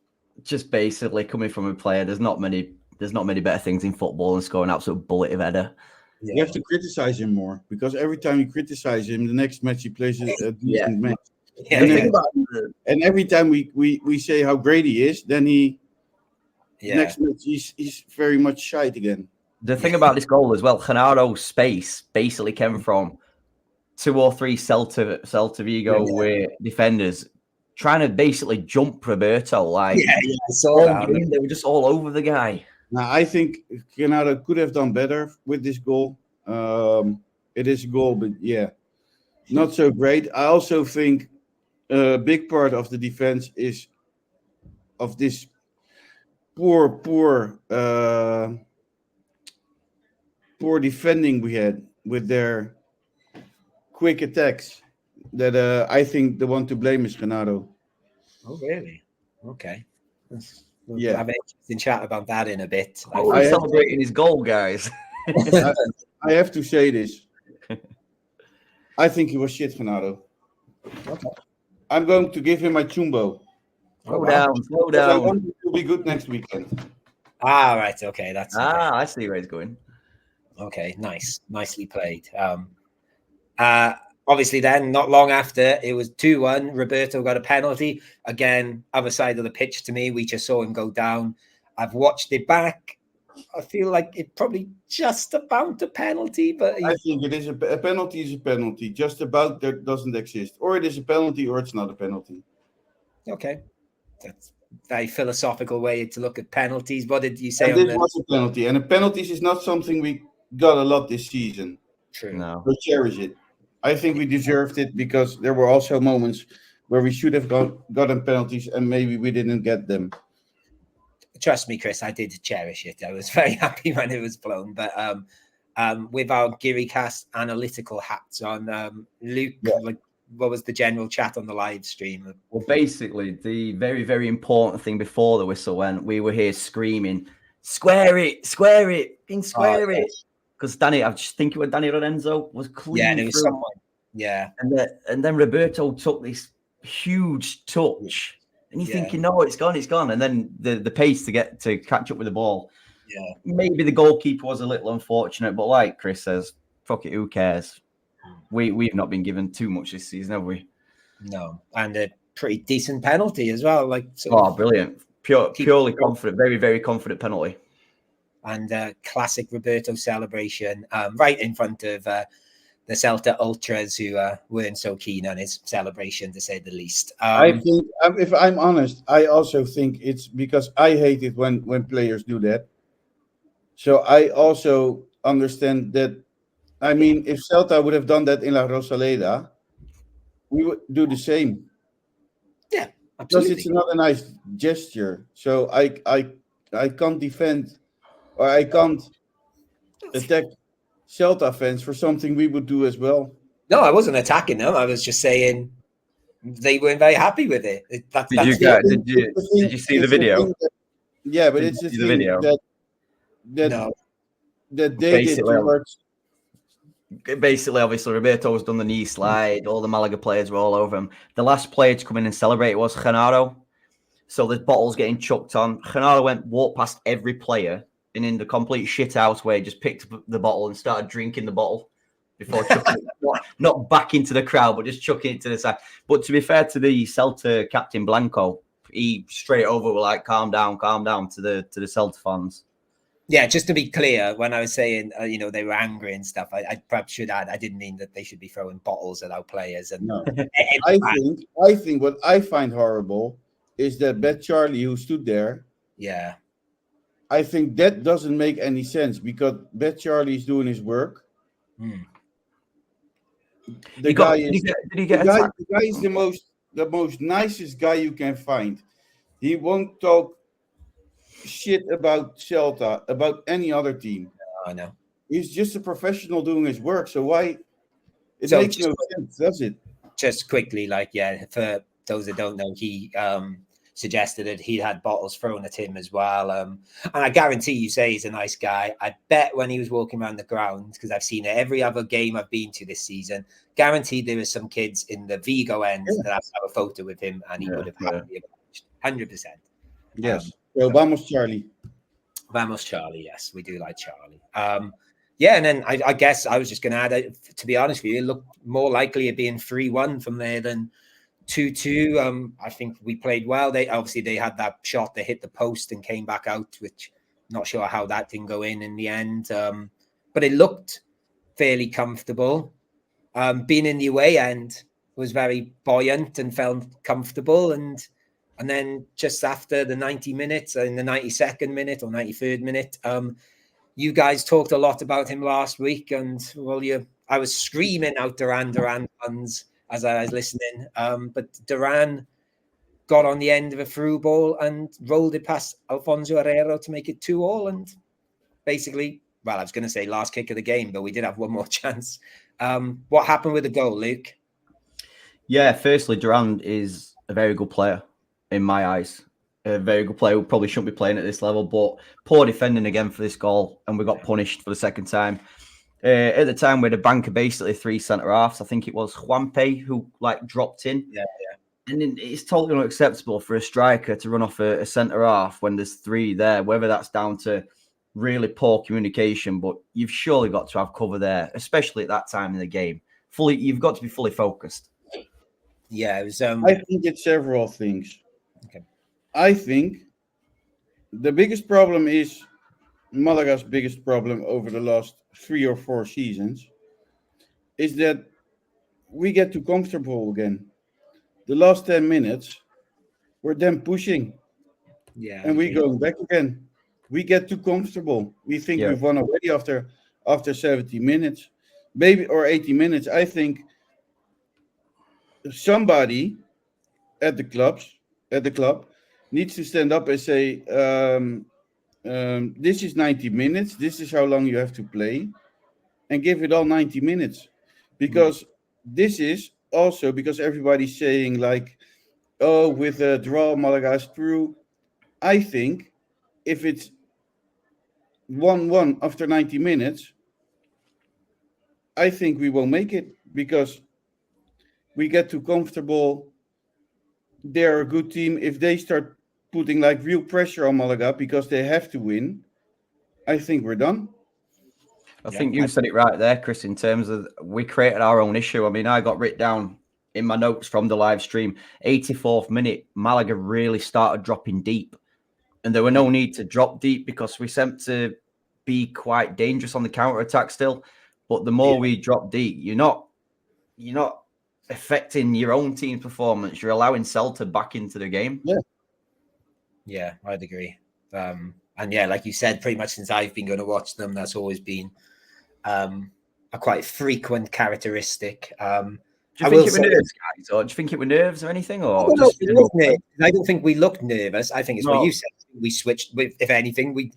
Just basically coming from a player, there's not many better things in football than scoring an absolute bullet of header. Yeah. You have to criticize him more, because every time you criticize him, the next match he plays a decent match. Yeah. And every time we say how great he is, then next match he's very much shite again. The thing about this goal as well, Gennaro's space basically came from 2 or 3 Celta Vigo defenders trying to basically jump Roberto. Like, I saw that. They were just all over the guy. Now, I think Gennaro could have done better with this goal. It is a goal, but not so great. I also think a big part of the defense is of this poor defending we had with their quick attacks. That I think the one to blame is Gennaro. Oh, really? Okay. We'll have an interesting chat about that in a bit. We're celebrating his goal, guys. I have to say this. I think he was shit, Gennaro. Okay. I'm going to give him my chumbo. Slow down. I want him to be good next weekend. Right. Okay. That's okay. I see where he's going. Okay. Nice. Nicely played. Obviously, then, not long after, it was 2-1. Roberto got a penalty. Again, other side of the pitch to me. We just saw him go down. I've watched it back. I feel like it probably just about a penalty, but I think it is a penalty is a penalty. Just about that doesn't exist. Or it is a penalty or it's not a penalty. Okay. That's a very philosophical way to look at penalties. What did you say? And this was a penalty. And penalties is not something we got a lot this season. True. No. We cherish it. I think we deserved it because there were also moments where we should have gotten penalties and maybe we didn't get them. Trust me, Chris, I did cherish it. I was very happy when it was blown. But with our GiriCast analytical hats on, Luke, what was the general chat on the live stream? Well, basically, the very, very important thing before the whistle went, we were here screaming, square it, it. Because Danny, I just think it was Danny Lorenzo was clean. Yeah, there was someone. Yeah. And then Roberto took this huge touch. And you're thinking, no, it's gone. And then the pace to catch up with the ball. Yeah. Maybe the goalkeeper was a little unfortunate, but like Chris says, fuck it, who cares? We've not been given too much this season, have we? No. And a pretty decent penalty as well. Brilliant. Purely confident, very, very confident penalty. And classic Roberto celebration right in front of the Celta ultras who weren't so keen on his celebration, to say the least. I think, if I'm honest, I also think it's because I hate it when players do that. So I also understand that. I mean, if Celta would have done that in La Rosaleda, we would do the same. Yeah, absolutely. Because it's not a nice gesture. So I can't defend. Or I can't attack Celta fans for something we would do as well. No, I wasn't attacking them. I was just saying they weren't very happy with it. Did you see the video? Yeah, but it's the thing that No. that they did towards. Basically, obviously, Roberto's done the knee slide. All the Malaga players were all over him. The last player to come in and celebrate was Genaro. So the bottle's getting chucked on. Genaro walked past every player and in the complete shithouse way, just picked up the bottle and started drinking the bottle before chucking it, not back into the crowd, but just chucking it to the side. But to be fair to the Celta captain Blanco, he straight over were like, calm down to the Celta fans. Yeah, just to be clear, when I was saying, they were angry and stuff, I perhaps should add, I didn't mean that they should be throwing bottles at our players. And no, I think what I find horrible is that Bad Charlie who stood there. Yeah. I think that doesn't make any sense because Bad Charlie is doing his work. The guy is the most nicest guy you can find. He won't talk shit about Celta, about any other team. I know. He's just a professional doing his work. So why? It makes no sense, does it? Just quickly, for those that don't know, he suggested that he had bottles thrown at him as well. And I guarantee you say he's a nice guy. I bet when he was walking around the ground, because I've seen it every other game I've been to this season, guaranteed there were some kids in the Vigo end that have a photo with him and he would have happily acknowledged 100%. Yes. So vamos, Charlie. Vamos, Charlie. Yes, we do like Charlie. And then I guess I was just going to add, to be honest with you, it looked more likely at being 3-1 from there than 2-2. I think we played well. They had that shot that hit the post and came back out, which not sure how that didn't go in the end. But it looked fairly comfortable. Being in the away end was very buoyant and felt comfortable. And then just after the 90 minutes, in the 92nd minute or 93rd minute, you guys talked a lot about him last week. And, I was screaming out Duran fans as I was listening. But Duran got on the end of a through ball and rolled it past Alfonso Herrero to make it 2-2. And basically, I was going to say last kick of the game, but we did have one more chance. What happened with the goal, Luke? Yeah, firstly, Duran is a very good player. In my eyes, a very good player who probably shouldn't be playing at this level, but poor defending again for this goal, and we got punished for the second time. At the time, we had a bank of basically 3 centre-halves. I think it was Juanpe who dropped in. Yeah. And it's totally unacceptable for a striker to run off a centre-half when there's 3 there, whether that's down to really poor communication, but you've surely got to have cover there, especially at that time in the game. You've got to be fully focused. Yeah, it was. I think it's several things. Okay. I think the biggest problem is Malaga's biggest problem over the last 3 or 4 seasons is that we get too comfortable again. The last 10 minutes, we're then pushing. Yeah. And we're going back again. We get too comfortable. We think we've won already after 70 minutes, maybe, or 80 minutes. I think somebody at the club needs to stand up and say, this is 90 minutes. This is how long you have to play, and give it all 90 minutes. Because this is also because everybody's saying with a draw, Malaga's through. I think if it's 1-1 after 90 minutes, I think we won't make it because we get too comfortable. They're a good team. If they start putting real pressure on Malaga because they have to win, I think we're done. I think you said it right there, Chris, in terms of we created our own issue. I mean, I got written down in my notes from the live stream, 84th minute, Malaga really started dropping deep. And there were no need to drop deep because we seemed to be quite dangerous on the counter-attack still. But the more we drop deep, you're not affecting your own team's performance. You're allowing Celta back into the game. Yeah, I'd agree. And like you said, pretty much since I've been going to watch them, that's always been a quite frequent characteristic. Do you think it was nerves, guys? Or do you think it were nerves or anything? Or I don't think we looked nervous. I think it's what you said. We switched. If anything, we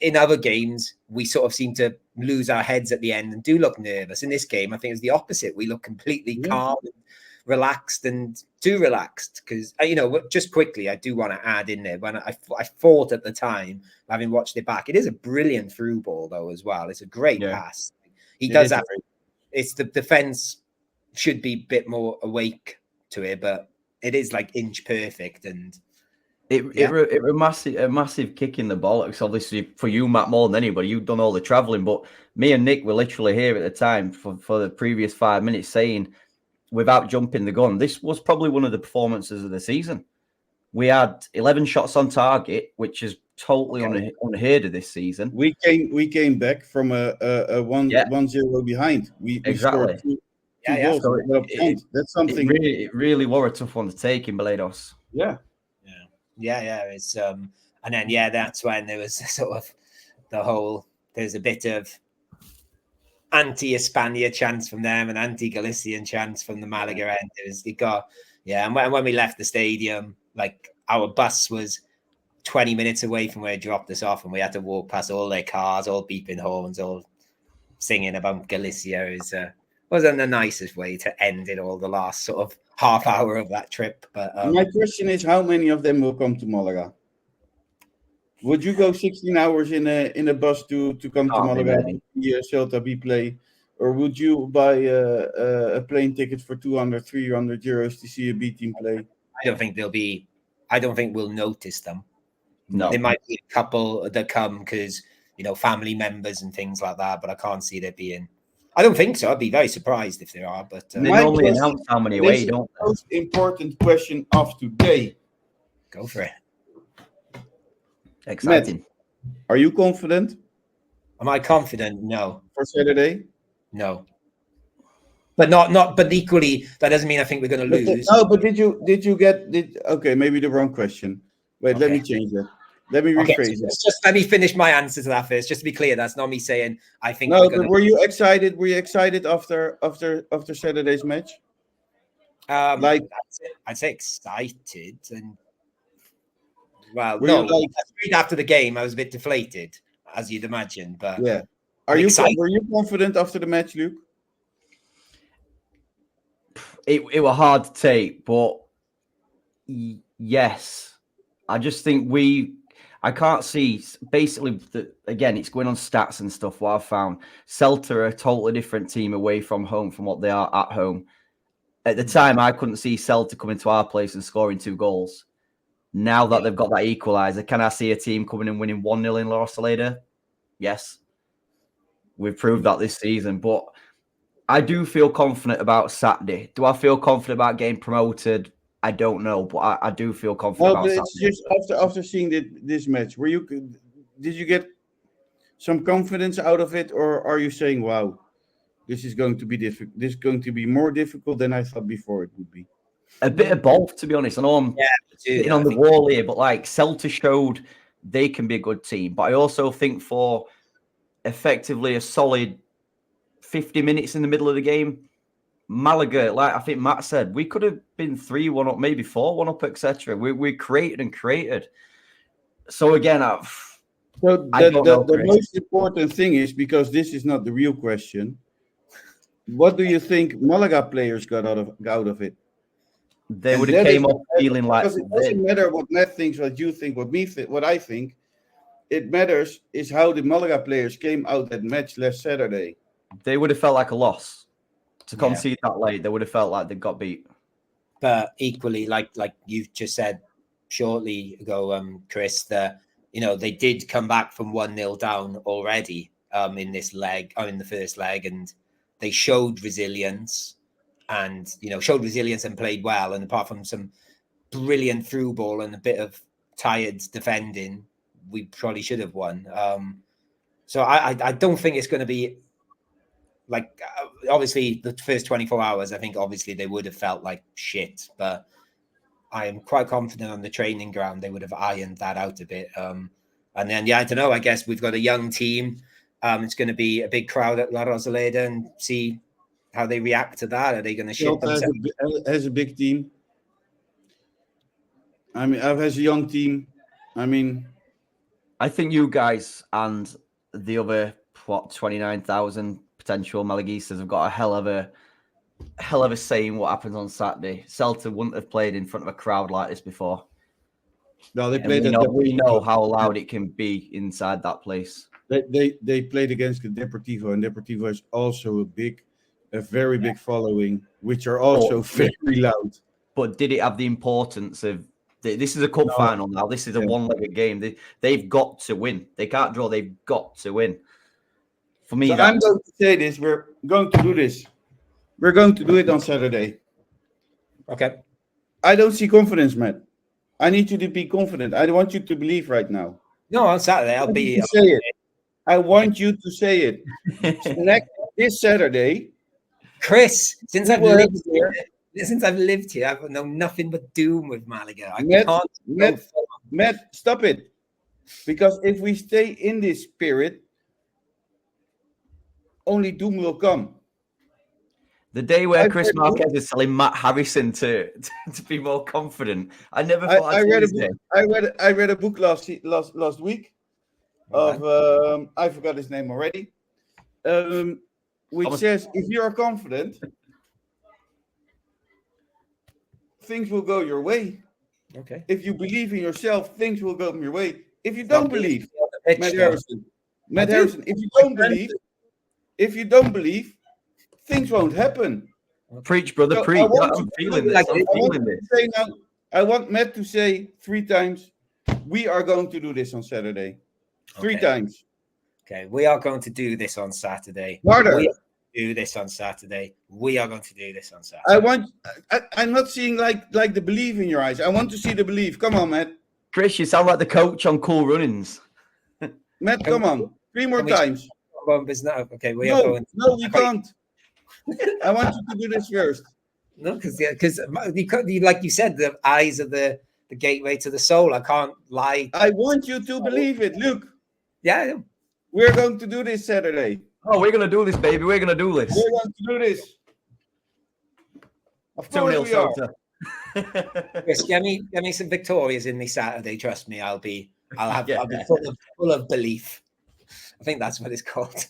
in other games, we sort of seem to lose our heads at the end and do look nervous. In this game, I think it's the opposite. We look completely calm. relaxed and too relaxed. Because just quickly, I do want to add in there when I thought at the time, having watched it back, it is a brilliant through ball though as well. It's a great pass. He does have. It's the defense should be a bit more awake to it, but it is like inch perfect and. It was a massive kick in the bollocks, obviously, for you, Matt, more than anybody. You've done all the travelling, but me and Nick were literally here at the time for the previous 5 minutes saying, without jumping the gun, this was probably one of the performances of the season. We had 11 shots on target, which is totally unheard of this season. We came back from a 1-0 behind. We scored two goals. So that's something. It really was a tough one to take in Balados. Yeah. It's and then that's when there was sort of there's a bit of anti-Hispania chants from them and anti-Galician chants from the Malaga end. And when we left the stadium, like our bus was 20 minutes away from where it dropped us off, and we had to walk past all their cars, all beeping horns, all singing about Galicia. It wasn't the nicest way to end it all, the last sort of half hour of that trip. But my question is, how many of them will come to Malaga? Would you go 16 hours in a bus to come to Malaga to see Celta B play, or would you buy a plane ticket for 200, 300 euros to see a B team play? I don't think we'll notice them. No, there might be a couple that come because family members and things like that, but I can't see there being. I don't think so. I'd be very surprised if there are. But they normally announce how many away, don't they? Most important question of today. Go for it. Exciting. Matt, are you confident? Am I confident? No. For Saturday? No. But not. But equally, that doesn't mean I think we're going to lose. No, but did you get? Okay, maybe the wrong question. Wait, let me change that. Let me rephrase it. Just let me finish my answer to that first. Just to be clear, that's not me saying I think. No, but were you excited? Were you excited after Saturday's match? I'd say excited and. Well, straight after the game, I was a bit deflated, as you'd imagine. But yeah, were you confident after the match, Luke? It was hard to take, but yes, I just think I can't see. Basically, again, it's going on stats and stuff. What I've found, Celta are a totally different team away from home from what they are at home. At the time, I couldn't see Celta coming to our place and scoring 2 goals. Now that they've got that equaliser, can I see a team coming and winning 1-0 in La Rosaleda? Yes. We've proved that this season. But I do feel confident about Saturday. Do I feel confident about getting promoted? I don't know, but I do feel confident about Saturday. It's just after seeing this match, did you get some confidence out of it, or are you saying, wow, this is going to be difficult? This is going to be more difficult than I thought before it would be? A bit of both, to be honest. I know I'm sitting on the wall here, but like Celta showed they can be a good team. But I also think for effectively a solid 50 minutes in the middle of the game, Malaga, like I think Matt said, we could have been 3-1 up, maybe 4-1 up, etc. We created. So again, the most important thing is, because this is not the real question, what do you think Malaga players got out of it? They would have came off feeling like because it doesn't matter what Matt thinks, what you think, what I think. It matters is how the Malaga players came out that match last Saturday. They would have felt like a loss to concede that late. They would have felt like they got beat. But equally, like you just said shortly ago, Chris, that they did come back from 1-0 down already in this leg, in the first leg, and they showed resilience. And and played well. And apart from some brilliant through ball and a bit of tired defending, we probably should have won. So I don't think it's going to be like obviously the first 24 hours. I think obviously they would have felt like shit, but I am quite confident on the training ground they would have ironed that out a bit. And then I don't know. I guess we've got a young team. It's going to be a big crowd at La Rosaleda and see how they react to that. Are they going to shit themselves? Has a big team. I mean, has a young team. I mean, I think you guys and the other 29,000 potential Malaguistas have got a hell of a hell of a saying what happens on Saturday. Celta wouldn't have played in front of a crowd like this before. No, they And played. we know how loud it can be inside that place. They played against the Deportivo, and Deportivo is also a very big following, which are also very loud. But did it have the importance of? This is a cup final now. This is a one-legged game. They've got to win. They can't draw. They've got to win. For me, so I'm going to say this. We're going to do this. We're going to do it on Saturday. Okay. I don't see confidence, Matt. I need you to be confident. I want you to believe right now. No, on Saturday I'll be. Say it. I want you to say it. This Saturday, Chris. Since I've lived here, I've known nothing but doom with Malaga. Matt, stop it. Because if we stay in this spirit, only doom will come. The day where Chris Marquez is telling Matt Harrison to be more confident. I never thought I read a book last week of I forgot his name already. Which says if you are confident, things will go your way. Okay. If you believe in yourself, things will go your way. If you don't believe, Matt Harrison, if you don't believe, things won't happen. Preach, brother, preach. I'm feeling this. I want Matt to say 3 times, we are going to do this on Saturday. 3 times. Okay, we are going to do this on Saturday. Harder. We are going to do this on Saturday. We are going to do this on Saturday. I'm not seeing like the belief in your eyes. I want to see the belief. Come on, Matt. Chris, you sound like the coach on Cool Runnings. Matt, come on. 3 more times. Okay, we can't. I want you to do this first. No, because like you said, the eyes are the gateway to the soul. I can't lie. I want you to believe it. Look. Yeah. We're going to do this Saturday. Oh, we're going to do this, baby. We're going to do this. We're going to do this. Of course we are. Chris, get me some victorias in me Saturday. Trust me, I'll be full of belief. I think that's what it's called.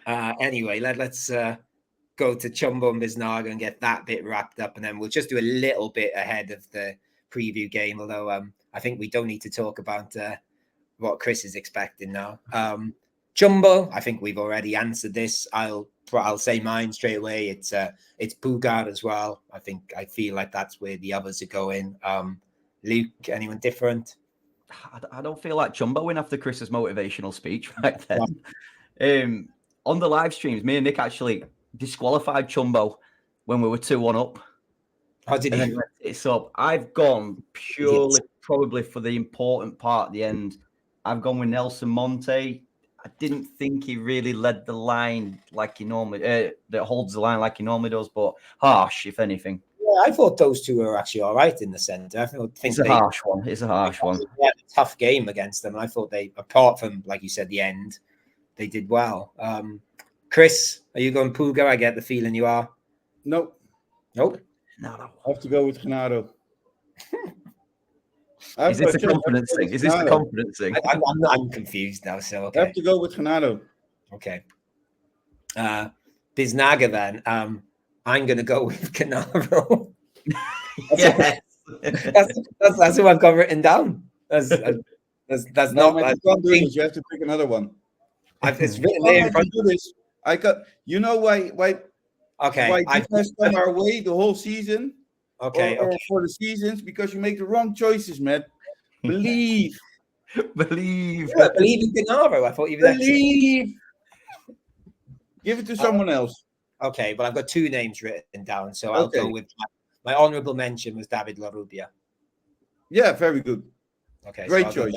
Anyway, let's go to Chumbo and Biznaga and get that bit wrapped up, and then we'll just do a little bit ahead of the preview game. Although I think we don't need to talk about what Chris is expecting now. Chumbo, I think we've already answered this. I'll say mine straight away. It's Bugard as well. I feel like that's where the others are going. Luke, anyone different? I don't feel like Chumbo win after Chris's motivational speech right then. On the live streams, me and Nick actually disqualified Chumbo when we were 2-1 up. How did he? It's up. I've gone purely probably for the important part at the end. I've gone with Nelson Monte. I didn't think he really led the line like he normally that holds the line like he normally does, but harsh, if anything. Yeah, I thought those two were actually all right in the centre. I think it's a harsh one. It's a harsh one. They had a tough game against them. I thought they, apart from, like you said, the end, they did well. Chris, are you going Puga? I get the feeling you are. Nope. No. I have to go with Genaro. Is this a confidence thing? Is this the confidence thing? I'm confused now. So okay. I have to go with Genaro. Okay. Biznaga then. I'm going to go with Genaro. Yes. That's who I've got written down. That's no, not. You have to pick another one. It's written there in front of this. You know why? Okay. Why this has come our way the whole season? Okay. Or for the seasons, because you make the wrong choices, man. Believe. Believe. Yeah, believe in Genaro. I thought you were believe. Give it to someone else. Okay, but I've got 2 names written down, so I'll go with my honourable mention was David La Rubia. Yeah, very good. Okay, great choice.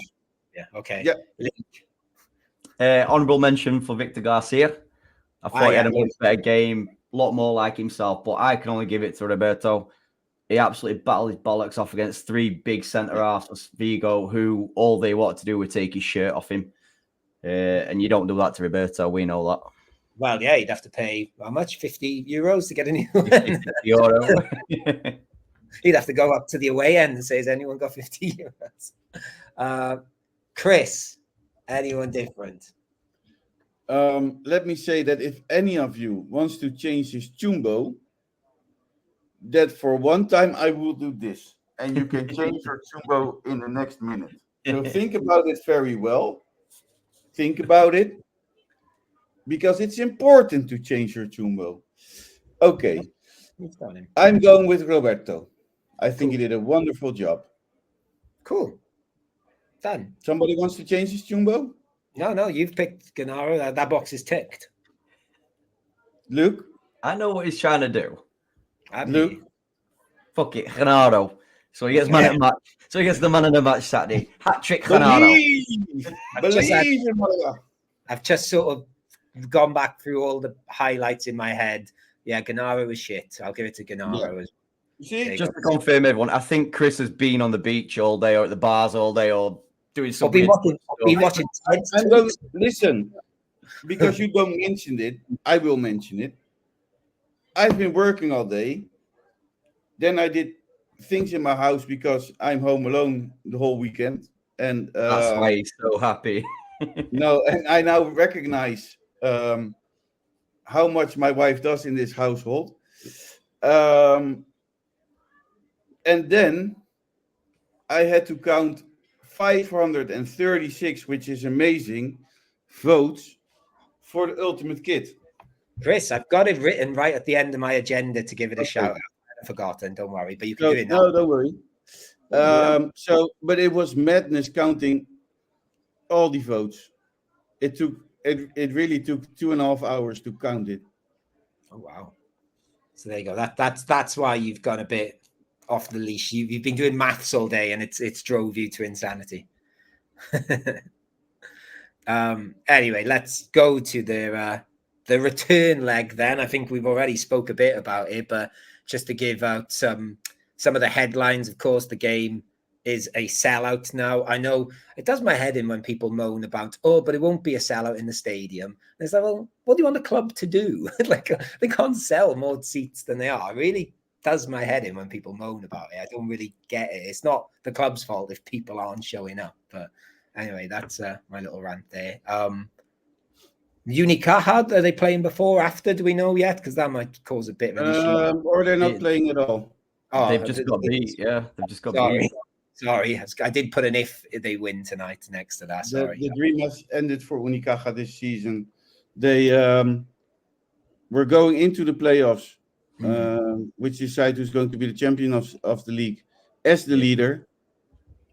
Yeah. Okay. Yeah. Honourable mention for Victor Garcia. I thought he had a much better game, a lot more like himself, but I can only give it to Roberto. He absolutely battled his bollocks off against 3 big centre-halves, Vigo, who all they wanted to do was take his shirt off him. And you don't do that to Roberto, we know that. Well, yeah, you'd have to pay, how much? €50 to get a new one? €50. He'd have to go up to the away end and say, has anyone got €50? Chris, anyone different? let me say that if any of you wants to change his Chumbo, that for one time I will do this. And you can change your Chumbo in the next minute. So think about it very well. Think about it. Because it's important to change your Chumbo. Okay. I'm going with Roberto. I think he did a wonderful job. Cool. Done. Somebody wants to change his Chumbo? No, you've picked Gennaro. That box is ticked. Luke? I know what he's trying to do. Luke? Fuck it, Gennaro. So he gets man of the match. So he gets the man of the match Saturday. Hat trick, Gennaro. Believe in Malaga. I've just sort of gone back through all the highlights in my head. Yeah, Gennaro was shit. I'll give it to Gennaro. Yeah. See, just to confirm, everyone, I think Chris has been on the beach all day or at the bars all day or doing something. Been watching. Listen, because you don't mention it, I will mention it. I've been working all day. Then I did things in my house because I'm home alone the whole weekend. And that's why he's so happy. No, and I now recognize how much my wife does in this household. And then I had to count 536, which is amazing, votes for the ultimate kit. Chris, I've got it written right at the end of my agenda to give it a shout out. I've forgotten, don't worry, but you can do it now. No, don't worry. But it was madness counting all the votes. It really took 2.5 hours to count it. Oh wow! So there you go. That's why you've gone a bit off the leash. You've been doing maths all day, and it's drove you to insanity. Anyway, let's go to the return leg. Then I think we've already spoke a bit about it, but just to give out some of the headlines. Of course, the game is a sellout now. I know it does my head in when people moan about, but it won't be a sellout in the stadium. And it's like, well, what do you want the club to do? Like, they can't sell more seats than they are. It really does my head in when people moan about it. I don't really get it. It's not the club's fault if people aren't showing up. But anyway, that's my little rant there. Unicaja, are they playing before or after? Do we know yet? Because that might cause a bit of an issue. Or they're not playing at all. They've just got beat. Yeah, they've just got beat. Sorry, I did put an if they win tonight next to that. Sorry. The dream has ended for Unicaja this season. They were going into the playoffs, which decide who's going to be the champion of the league as the leader.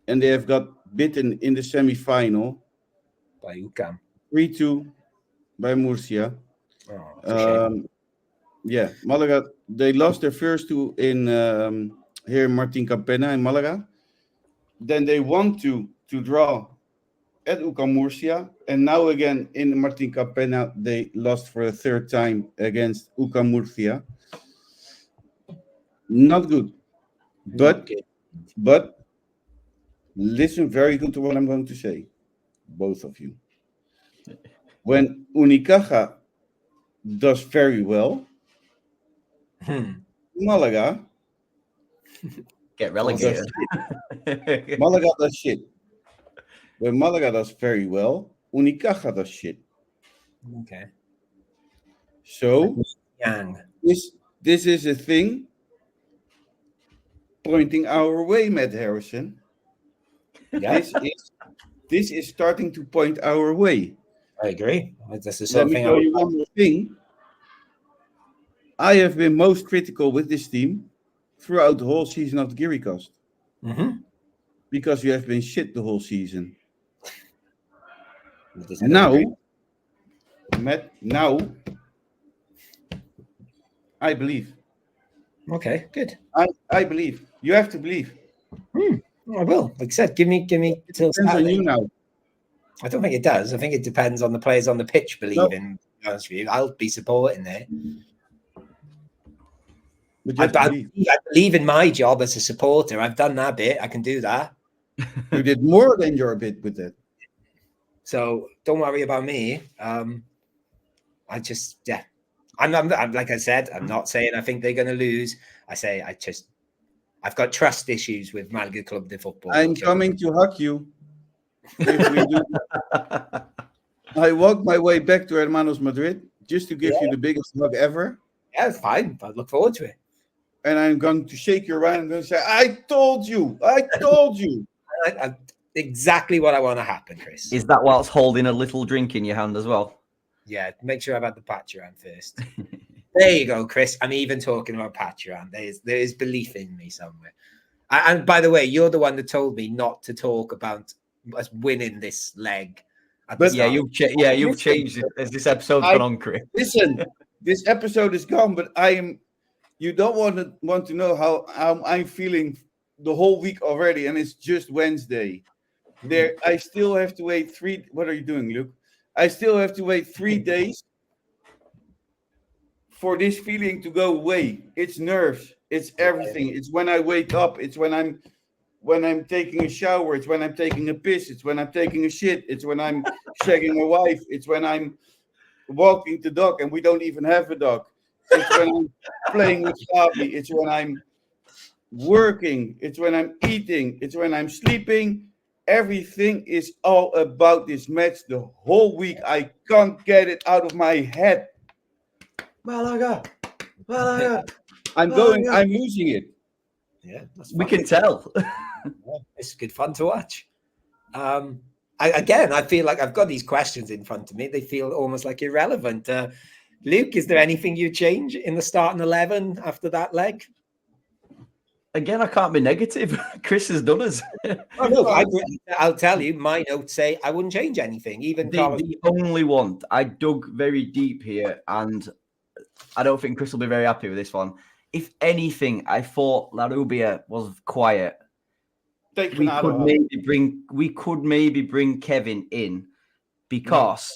And they have got beaten in the semi-final by UCAM. 3-2 by Murcia. Yeah, Malaga, they lost their first two in here in Martin Campena in Malaga. Then they want to draw at UCAM Murcia, and now again in Martin Campena they lost for a third time against UCAM Murcia. Not good, but listen very good to what I'm going to say, both of you. When Unicaja does very well, Malaga get relegated. Malaga does shit. When Malaga does very well, Unicaja does shit. Okay. So this is a thing pointing our way, Matt Harrison. Yeah. This is starting to point our way. I agree. This is Let me tell you one more thing. I have been most critical with this team throughout the whole season of the GearyCast. Because you have been shit the whole season. Now, Matt, I believe. Okay, good. I believe. You have to believe. I will. Like I said, give me till Saturday. On you now. I don't think it does. I think it depends on the players on the pitch believing. To be honest with you, I'll be supporting there. I believe in my job as a supporter. I've done that bit. I can do that. You did more than your bit with it. So don't worry about me. I'm like I said, I'm not saying I think they're going to lose. I say I've got trust issues with Malaga Club de Football. I'm coming to hug you. If we do. I walked my way back to Hermanos Madrid just to give you the biggest hug ever. Yeah, it's fine. I look forward to it. And I'm going to shake your hand. I'm going to say, I told you. I told you. Exactly what I want to happen, Chris. Is that whilst holding a little drink in your hand as well? Yeah, make sure I've had the Patreon first. There you go, Chris. I'm even talking about Patreon. There is belief in me somewhere. And by the way, you're the one that told me not to talk about us winning this leg. But you've changed it as this episode's gone on, Chris. Listen, this episode is gone, but you don't want to know how I'm feeling the whole week already, and it's just Wednesday. I still have to wait what are you doing, Luke? I still have to wait 3 days for this feeling to go away. It's nerves, it's everything. It's when I wake up, it's when I'm taking a shower, it's when I'm taking a piss, it's when I'm taking a shit, it's when I'm shagging my wife, it's when I'm walking the dog and we don't even have a dog. It's when I'm playing with Fabi, it's when I'm working, it's when I'm eating, it's when I'm sleeping. Everything is all about this match the whole week. I can't get it out of my head. Malaga. I'm losing it. Yeah, we can tell. It's good fun to watch. I feel like I've got these questions in front of me. They feel almost like irrelevant. Luke, is there anything you change in the starting 11 after that leg? Again, I can't be negative. Chris has done us. I'll tell you, my notes say I wouldn't change anything. Even the only one, I dug very deep here, and I don't think Chris will be very happy with this one. If anything, I thought La Rubia was quiet. We could maybe bring Kevin in because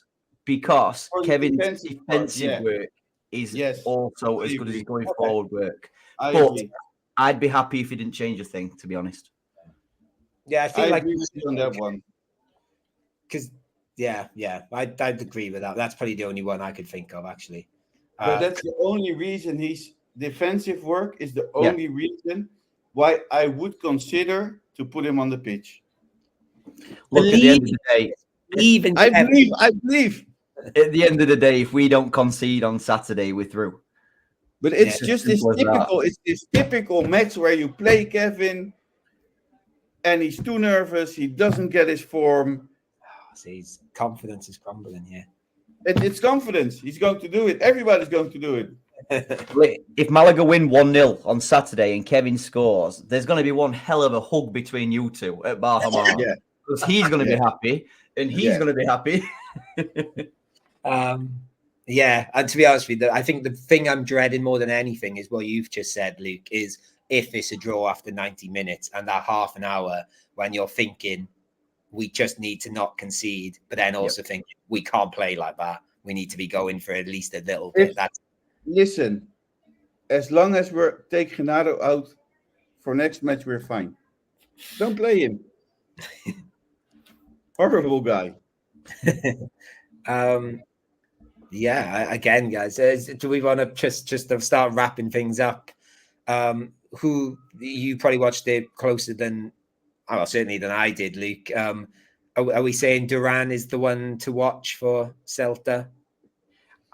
Kevin's defensive work is also as good as his going forward work. But I'd be happy if he didn't change a thing, to be honest. Yeah, I feel like agree with you on that one. Because I'd agree with that. That's probably the only one I could think of, actually. But that's the only reason his defensive work is the only reason why I would consider to put him on the pitch. Look, at the end of the day, I believe. At the end of the day, if we don't concede on Saturday, we're through. But it's just this typical match where you play Kevin and he's too nervous. He doesn't get his form. His confidence is crumbling here. It's confidence. He's going to do it. Everybody's going to do it. If Malaga win 1-0 on Saturday and Kevin scores, there's going to be one hell of a hug between you two at Bahama. Because he's going to be happy and he's going to be happy. And to be honest with you, I think the thing I'm dreading more than anything is what you've just said, Luke, is if it's a draw after 90 minutes and that half an hour when you're thinking we just need to not concede, but then also think we can't play like that. We need to be going for at least a little bit. Listen, as long as we're taking Renato out for next match, we're fine. Don't play him. Horrible guy. Again, guys, do we want to just start wrapping things up? Who you probably watched it closer than, certainly than I did, Luke. Are we saying Duran is the one to watch for Celta?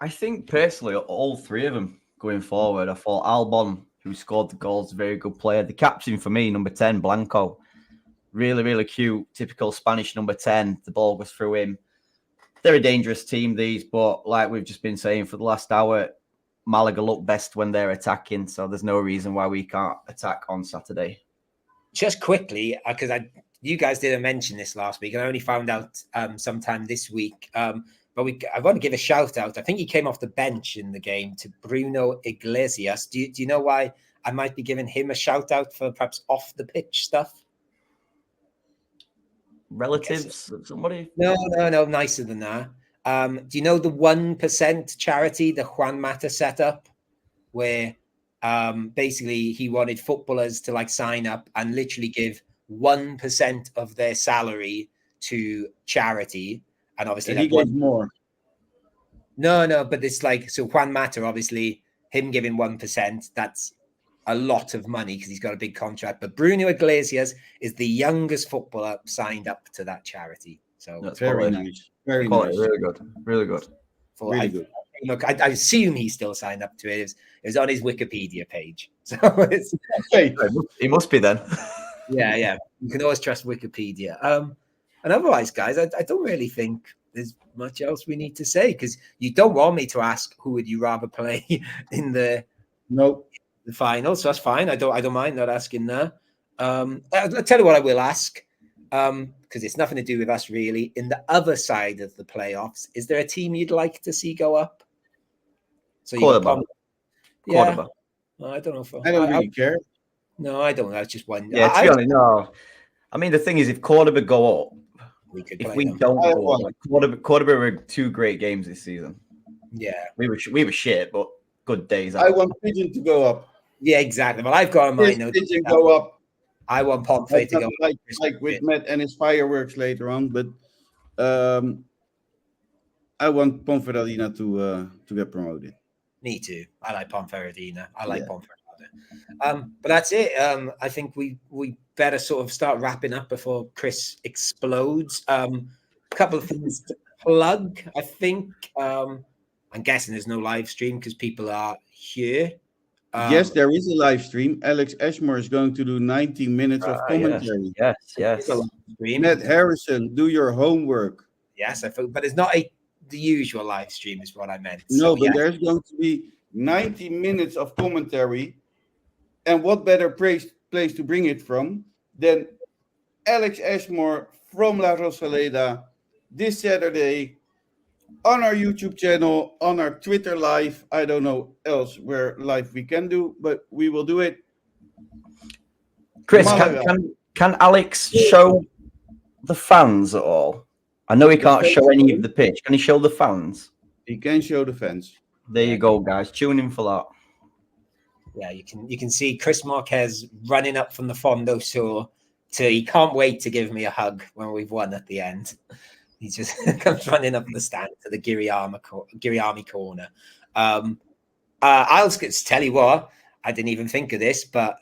I think personally, all three of them going forward. I thought Albon, who scored the goals, a very good player. The captain for me, number 10, Blanco, really, really cute, typical Spanish number 10. The ball goes through him. They're a dangerous team, these, but like we've just been saying for the last hour, Malaga look best when they're attacking, so there's no reason why we can't attack on Saturday. Just quickly, because you guys didn't mention this last week, and I only found out sometime this week. But I want to give a shout out. I think he came off the bench in the game to Bruno Iglesias. Do you know why I might be giving him a shout out for perhaps off the pitch stuff? Relatives? Somebody? No, nicer than that. Do you know the 1% charity that Juan Mata set up, where basically he wanted footballers to sign up and literally give 1% of their salary to charity, and obviously he gave more. No, but it's so Juan Mata, obviously him giving 1%, that's a lot of money because he's got a big contract. But Bruno Iglesias is the youngest footballer signed up to that charity. So that's very nice. Very Quality, nice. really good, really good. Really good. Look, I assume he's still signed up to it. It was on his Wikipedia page. So it's Hey, He must be then. yeah. You can always trust Wikipedia. And otherwise, guys, I don't really think there's much else we need to say, because you don't want me to ask who would you rather play in the final. So that's fine. I don't mind not asking that. I'll tell you what I will ask, because it's nothing to do with us really. In the other side of the playoffs, is there a team you'd like to see go up? So you got Cordoba. yeah. Cordoba. I don't know if I don't really care. No, I don't. I was just wondering. Yeah, to be honest, no. I mean, the thing is, if Cordoba go up, if we don't go up, like Cordoba were 2 great games this season. Yeah, we were shit, but good days. I want Pigeon to go up. Yeah, exactly. Well, I've got in mind. Pigeon go up. I want Pompey to go like with Matt and his fireworks later on, but I want Ponferradina to get promoted. Me too. I like Ponferradina. I like Ponferradina. But that's it. I think we better sort of start wrapping up before Chris explodes. A couple of things to plug. I think I'm guessing there's no live stream because people are here. Yes, there is a live stream. Alex Ashmore is going to do 90 minutes of commentary. Yes. Matt Harrison, do your homework. Yes, I thought, but it's not the usual live stream is what I meant. No, but there's going to be 90 minutes of commentary. And what better place to bring it from than Alex Ashmore from La Rosaleda this Saturday on our YouTube channel, on our Twitter live. I don't know else where live we can do, but we will do it. Chris, can Alex show the fans at all? I know he can't show any of the pitch. Can he show the fans? He can show the fans. There you go, guys. Tune in for that. Yeah, you can see Chris Marquez running up from the Fondo Sur he can't wait to give me a hug when we've won at the end. He just comes running up the stand to the Giriarmi corner. I'll just tell you what, I didn't even think of this, but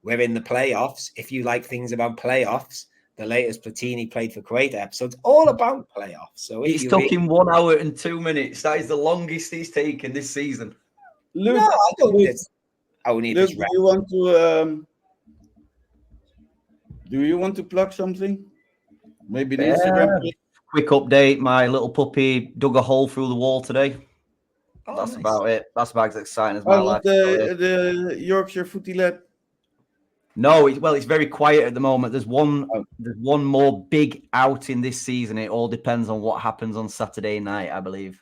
we're in the playoffs. If you like things about playoffs, the latest Platini played for Croatia episode's all about playoffs. So he's taking 1 hour and 2 minutes. That is the longest he's taken this season. Luke, no, I don't need this. Luke, do you want to plug something? Maybe the Instagram page? Quick update. My little puppy dug a hole through the wall today. That's nice. About it. That's about as exciting as my life. The Yorkshire Footy Lab. No, it's very quiet at the moment. There's one more big outing this season. It all depends on what happens on Saturday night, I believe.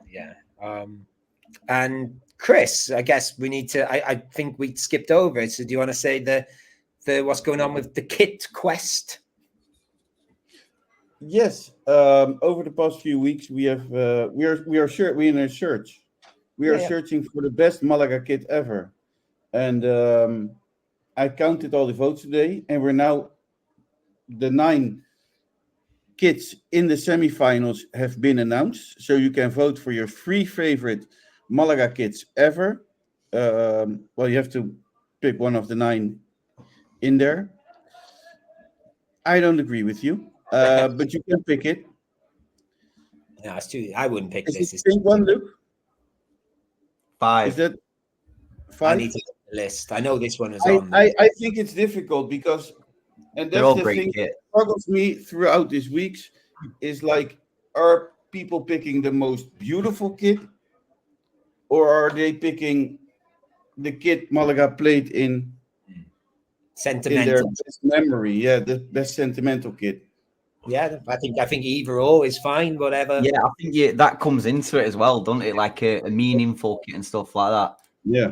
Yeah. And Chris, I guess we need to. I think we skipped over it. So do you want to say the what's going on with the kit quest? Yes. Over the past few weeks, we have we're in a search. We are searching for the best Malaga kit ever, and I counted all the votes today, and we're now the 9 kits in the semifinals have been announced. So you can vote for your 3 favorite Malaga kits ever. Well, you have to pick one of the 9 in there. I don't agree with you, but you can pick it. No, it's too. I wouldn't pick this. Is it pink one, Luke? 5. Is that 5? I need to look at the list. I know this one is on. I think it's difficult because, and that's the thing that struggles me throughout these weeks, is like, are people picking the most beautiful kit, or are they picking the kit Malaga played in sentimental in their best memory? Yeah, the best sentimental kit. Yeah, I think either or is fine, whatever. Yeah, I think that comes into it as well, doesn't it? Like a meaningful kit and stuff like that. Yeah.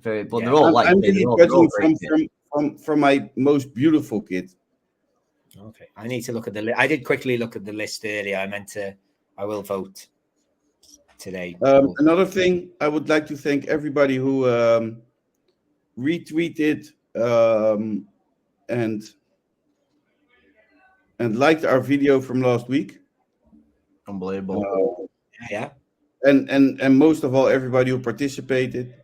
They're all like I'm really judging from my most beautiful kit. Okay, I need to look at the list. I did quickly look at the list earlier. I will vote today. Another thing, I would like to thank everybody who retweeted and liked our video from last week. Unbelievable. Yeah. And most of all, everybody who participated.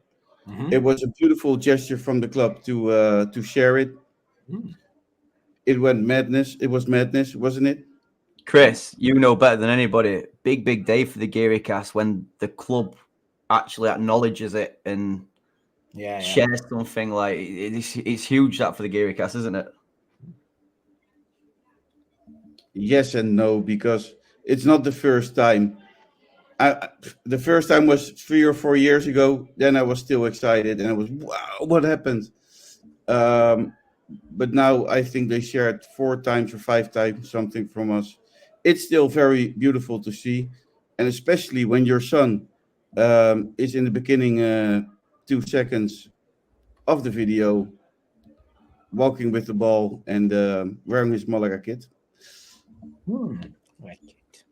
Mm-hmm. It was a beautiful gesture from the club to share it. Mm. It was madness, wasn't it? Chris, you know better than anybody. Big day for the Geary Cast when the club actually acknowledges it and shares something. Like it's huge that for the Geary Cast, isn't it? Yes and no, because it's not the first time. The first time was 3 or 4 years ago. Then I was still excited, and I was, wow, what happened? But now I think they shared 4 times or 5 times something from us. It's still very beautiful to see, and especially when your son is in the beginning 2 seconds of the video walking with the ball and wearing his Malaga kit. Like it.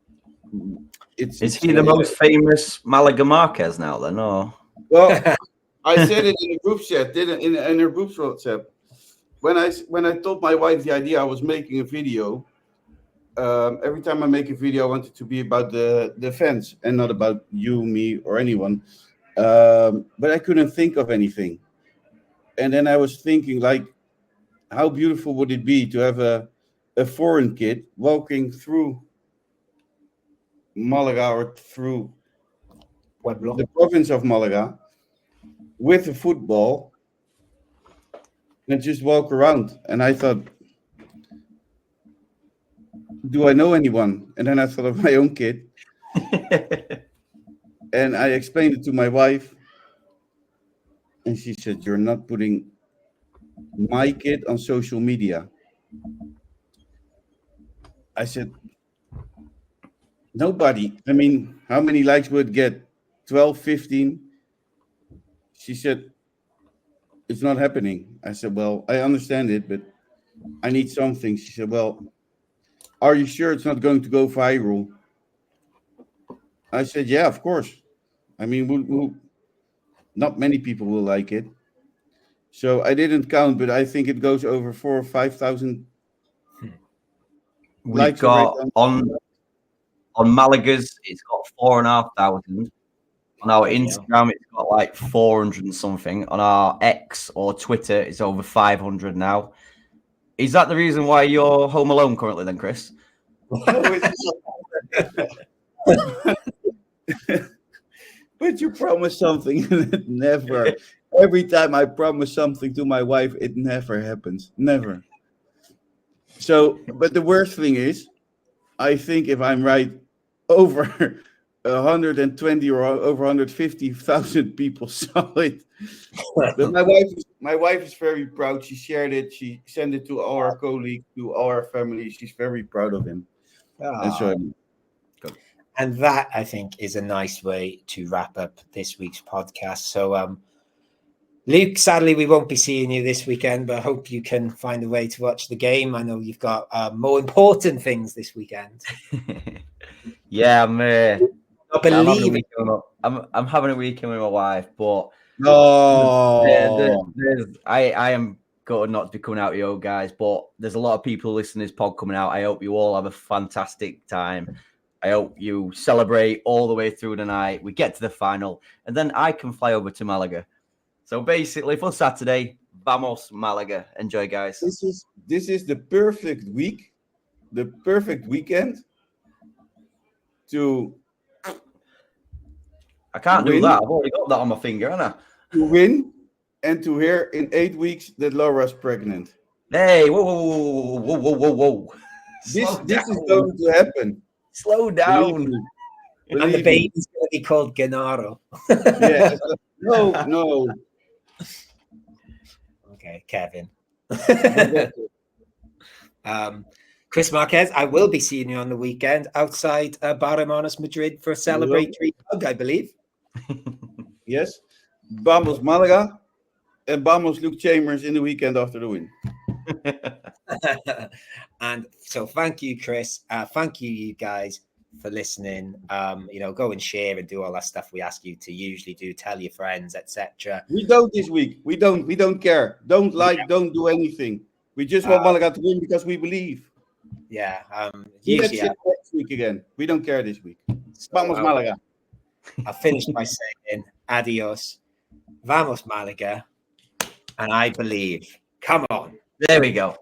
Is he the most famous Malaga Marquez now then? Or well, I said it in a group chat, in a group WhatsApp. When I told my wife the idea, I was making a video. Every time I make a video, I want it to be about the fans and not about you, me, or anyone. But I couldn't think of anything. And then I was thinking, like, how beautiful would it be to have a foreign kid walking through Malaga or through the province of Malaga with a football and just walk around. And I thought, do I know anyone? And then I thought of my own kid. And I explained it to my wife. And she said, you're not putting my kid on social media. I said, nobody. I mean, how many likes would it get? 12, 15? She said, it's not happening. I said, well, I understand it, but I need something. She said, well, are you sure it's not going to go viral? I said, yeah, of course. I mean, not many people will like it. So I didn't count, but I think it goes over 4,000 or 5,000 likes. Got on Malaga's, it's got 4,500. On our Instagram, it's got like 400 and something. On our X or Twitter, it's over 500 now. Is that the reason why you're home alone currently then, Chris? But you promise something and it never. Every time I promise something to my wife, it never happens. Never. So, but the worst thing is, I think if I'm right, over 120 or over 150,000 people saw it. But my wife is very proud. She shared it. She sent it to all our colleagues, to all our family. She's very proud of him. And so, and that, I think, is a nice way to wrap up this week's podcast. So, Luke, sadly, we won't be seeing you this weekend, but I hope you can find a way to watch the game. I know you've got more important things this weekend. Yeah, I'm having a weekend with my wife, but no, I am gutted not to be coming out with you guys, but there's a lot of people listening to this pod coming out. I hope you all have a fantastic time. I hope you celebrate all the way through the night. We get to the final, and then I can fly over to Malaga. So basically, for Saturday, vamos Malaga. Enjoy, guys. This is the perfect week, the perfect weekend to. I can't do that. I've already got that on my finger, haven't I? To win and to hear in 8 weeks that Laura's pregnant. Hey, whoa. This is going to happen. Slow down. And the baby's going to be called Gennaro. Yeah. No. Okay, Kevin. Chris Marquez, I will be seeing you on the weekend outside Barcelona, Madrid for a celebratory hug, I believe. Yes. Vamos Malaga and vamos Luke Chambers in the weekend after the win. And so thank you, Chris. Thank you guys for listening. Go and share and do all that stuff we ask you to usually do. Tell your friends, etc. We don't this week. We don't care. Don't don't do anything. We just want Malaga to win because we believe. Yeah. Usually next week again. We don't care this week. Vamos Malaga. I'll finish by saying adios. Vamos Malaga. And I believe. Come on. There we go.